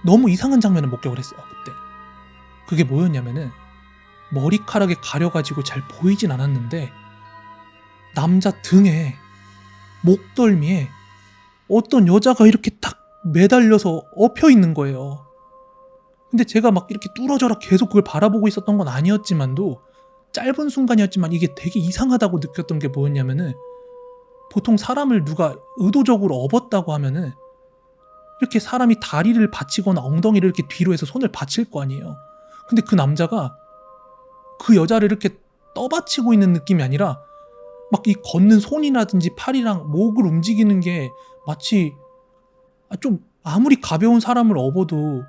Speaker 1: 너무 이상한 장면을 목격을 했어요. 그때. 그게 뭐였냐면은 머리카락에 가려가지고 잘 보이진 않았는데 남자 등에 목덜미에 어떤 여자가 이렇게 딱 매달려서 엎혀 있는 거예요. 근데 제가 막 이렇게 뚫어져라 계속 그걸 바라보고 있었던 건 아니었지만도 짧은 순간이었지만 이게 되게 이상하다고 느꼈던 게 뭐였냐면은 보통 사람을 누가 의도적으로 업었다고 하면은 이렇게 사람이 다리를 받치거나 엉덩이를 이렇게 뒤로 해서 손을 받칠 거 아니에요. 근데 그 남자가 그 여자를 이렇게 떠받치고 있는 느낌이 아니라 막 이 걷는 손이라든지 팔이랑 목을 움직이는 게 마치 좀 아무리 가벼운 사람을 업어도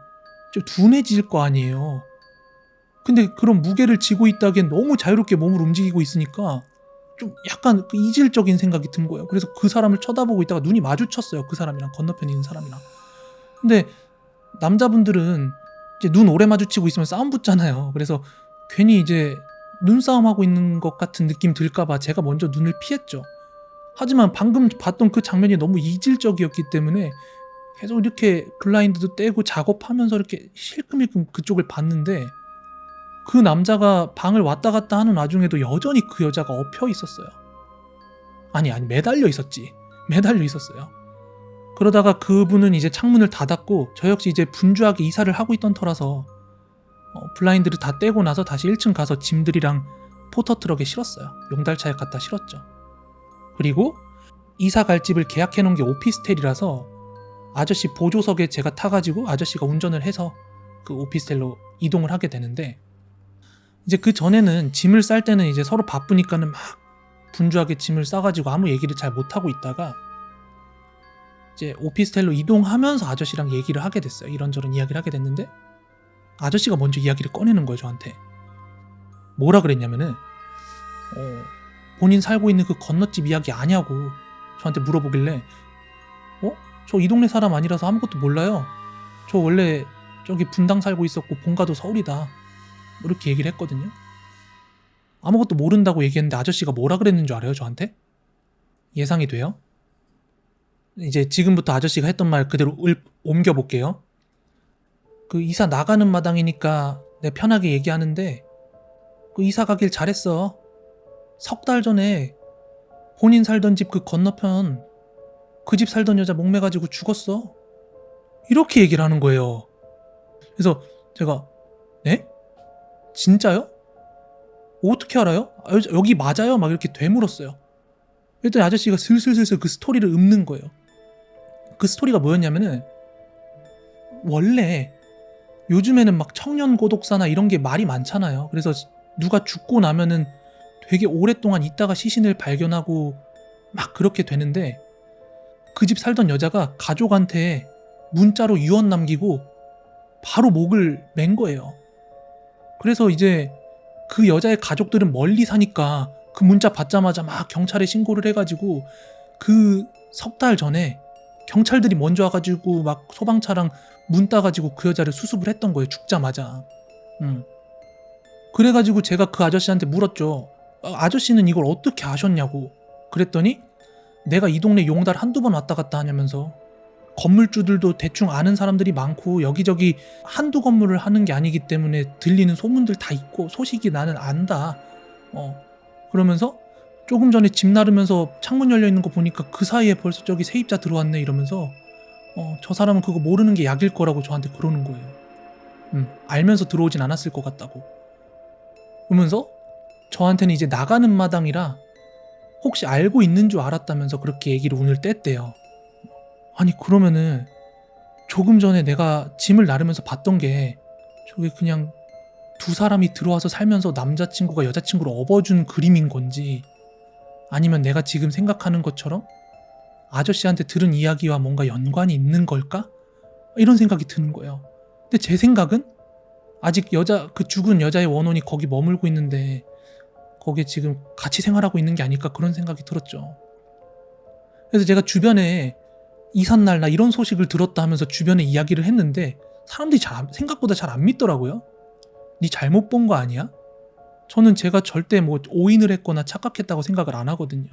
Speaker 1: 좀 둔해질 거 아니에요. 근데 그런 무게를 지고 있다기엔 너무 자유롭게 몸을 움직이고 있으니까 좀 약간 그 이질적인 생각이 든 거예요. 그래서 그 사람을 쳐다보고 있다가 눈이 마주쳤어요. 그 사람이랑 건너편에 있는 사람이랑. 근데 남자분들은 이제 눈 오래 마주치고 있으면 싸움 붙잖아요. 그래서 괜히 이제 눈싸움하고 있는 것 같은 느낌 들까봐 제가 먼저 눈을 피했죠. 하지만 방금 봤던 그 장면이 너무 이질적이었기 때문에 계속 이렇게 블라인드도 떼고 작업하면서 이렇게 실끔실끔 그쪽을 봤는데 그 남자가 방을 왔다 갔다 하는 와중에도 여전히 그 여자가 엎혀 있었어요. 아니 매달려 있었지. 매달려 있었어요. 그러다가 그분은 이제 창문을 닫았고 저 역시 이제 분주하게 이사를 하고 있던 터라서 블라인드를 다 떼고 나서 다시 1층 가서 짐들이랑 포터트럭에 실었어요. 용달차에 갖다 실었죠. 그리고 이사 갈 집을 계약해 놓은 게 오피스텔이라서 아저씨 보조석에 제가 타가지고 아저씨가 운전을 해서 그 오피스텔로 이동을 하게 되는데 이제 그 전에는 짐을 쌀 때는 이제 서로 바쁘니까는 막 분주하게 짐을 싸가지고 아무 얘기를 잘 못하고 있다가 이제 오피스텔로 이동하면서 아저씨랑 얘기를 하게 됐어요. 이런저런 이야기를 하게 됐는데 아저씨가 먼저 이야기를 꺼내는 거예요. 저한테 뭐라 그랬냐면은 본인 살고 있는 그 건너집 이야기 아냐고 저한테 물어보길래 저 이 동네 사람 아니라서 아무것도 몰라요. 저 원래 저기 분당 살고 있었고 본가도 서울이다. 이렇게 얘기를 했거든요. 아무것도 모른다고 얘기했는데 아저씨가 뭐라 그랬는 줄 알아요? 저한테? 예상이 돼요? 이제 지금부터 아저씨가 했던 말 그대로 옮겨볼게요. 그 이사 나가는 마당이니까 내 편하게 얘기하는데 그 이사 가길 잘했어. 석 달 전에 본인 살던 집 그 건너편 그 집 살던 여자 목매가지고 죽었어. 이렇게 얘기를 하는 거예요. 그래서 제가 네? 진짜요? 어떻게 알아요? 여기 맞아요? 막 이렇게 되물었어요. 일단 아저씨가 슬슬슬슬 그 스토리를 읊는 거예요. 그 스토리가 뭐였냐면은 원래 요즘에는 막 청년 고독사나 이런 게 말이 많잖아요. 그래서 누가 죽고 나면은 되게 오랫동안 있다가 시신을 발견하고 막 그렇게 되는데 그 집 살던 여자가 가족한테 문자로 유언 남기고 바로 목을 맨 거예요. 그래서 이제 그 여자의 가족들은 멀리 사니까 그 문자 받자마자 막 경찰에 신고를 해가지고 그 석 달 전에 경찰들이 먼저 와가지고 막 소방차랑 문 따가지고 그 여자를 수습을 했던 거예요. 죽자마자. 그래가지고 제가 그 아저씨한테 물었죠. 아저씨는 이걸 어떻게 아셨냐고. 그랬더니 내가 이 동네 용달 한두 번 왔다 갔다 하냐면서. 건물주들도 대충 아는 사람들이 많고 여기저기 한두 건물을 하는 게 아니기 때문에 들리는 소문들 다 있고 소식이 나는 안다. 그러면서 조금 전에 집 나르면서 창문 열려 있는 거 보니까 그 사이에 벌써 저기 세입자 들어왔네 이러면서 저 사람은 그거 모르는 게 약일 거라고 저한테 그러는 거예요. 알면서 들어오진 않았을 것 같다고. 그러면서 저한테는 이제 나가는 마당이라 혹시 알고 있는 줄 알았다면서 그렇게 얘기를 오늘 뗐대요. 아니 그러면은 조금 전에 내가 짐을 나르면서 봤던 게 저게 그냥 두 사람이 들어와서 살면서 남자친구가 여자친구를 업어준 그림인 건지 아니면 내가 지금 생각하는 것처럼 아저씨한테 들은 이야기와 뭔가 연관이 있는 걸까? 이런 생각이 드는 거예요. 근데 제 생각은 아직 그 죽은 여자의 원혼이 거기 머물고 있는데 거기에 지금 같이 생활하고 있는 게 아닐까 그런 생각이 들었죠. 그래서 제가 주변에 이삿날 나 이런 소식을 들었다 하면서 주변에 이야기를 했는데 사람들이 생각보다 잘 안 믿더라고요. 니 잘못 본 거 아니야? 저는 제가 절대 뭐 오인을 했거나 착각했다고 생각을 안 하거든요.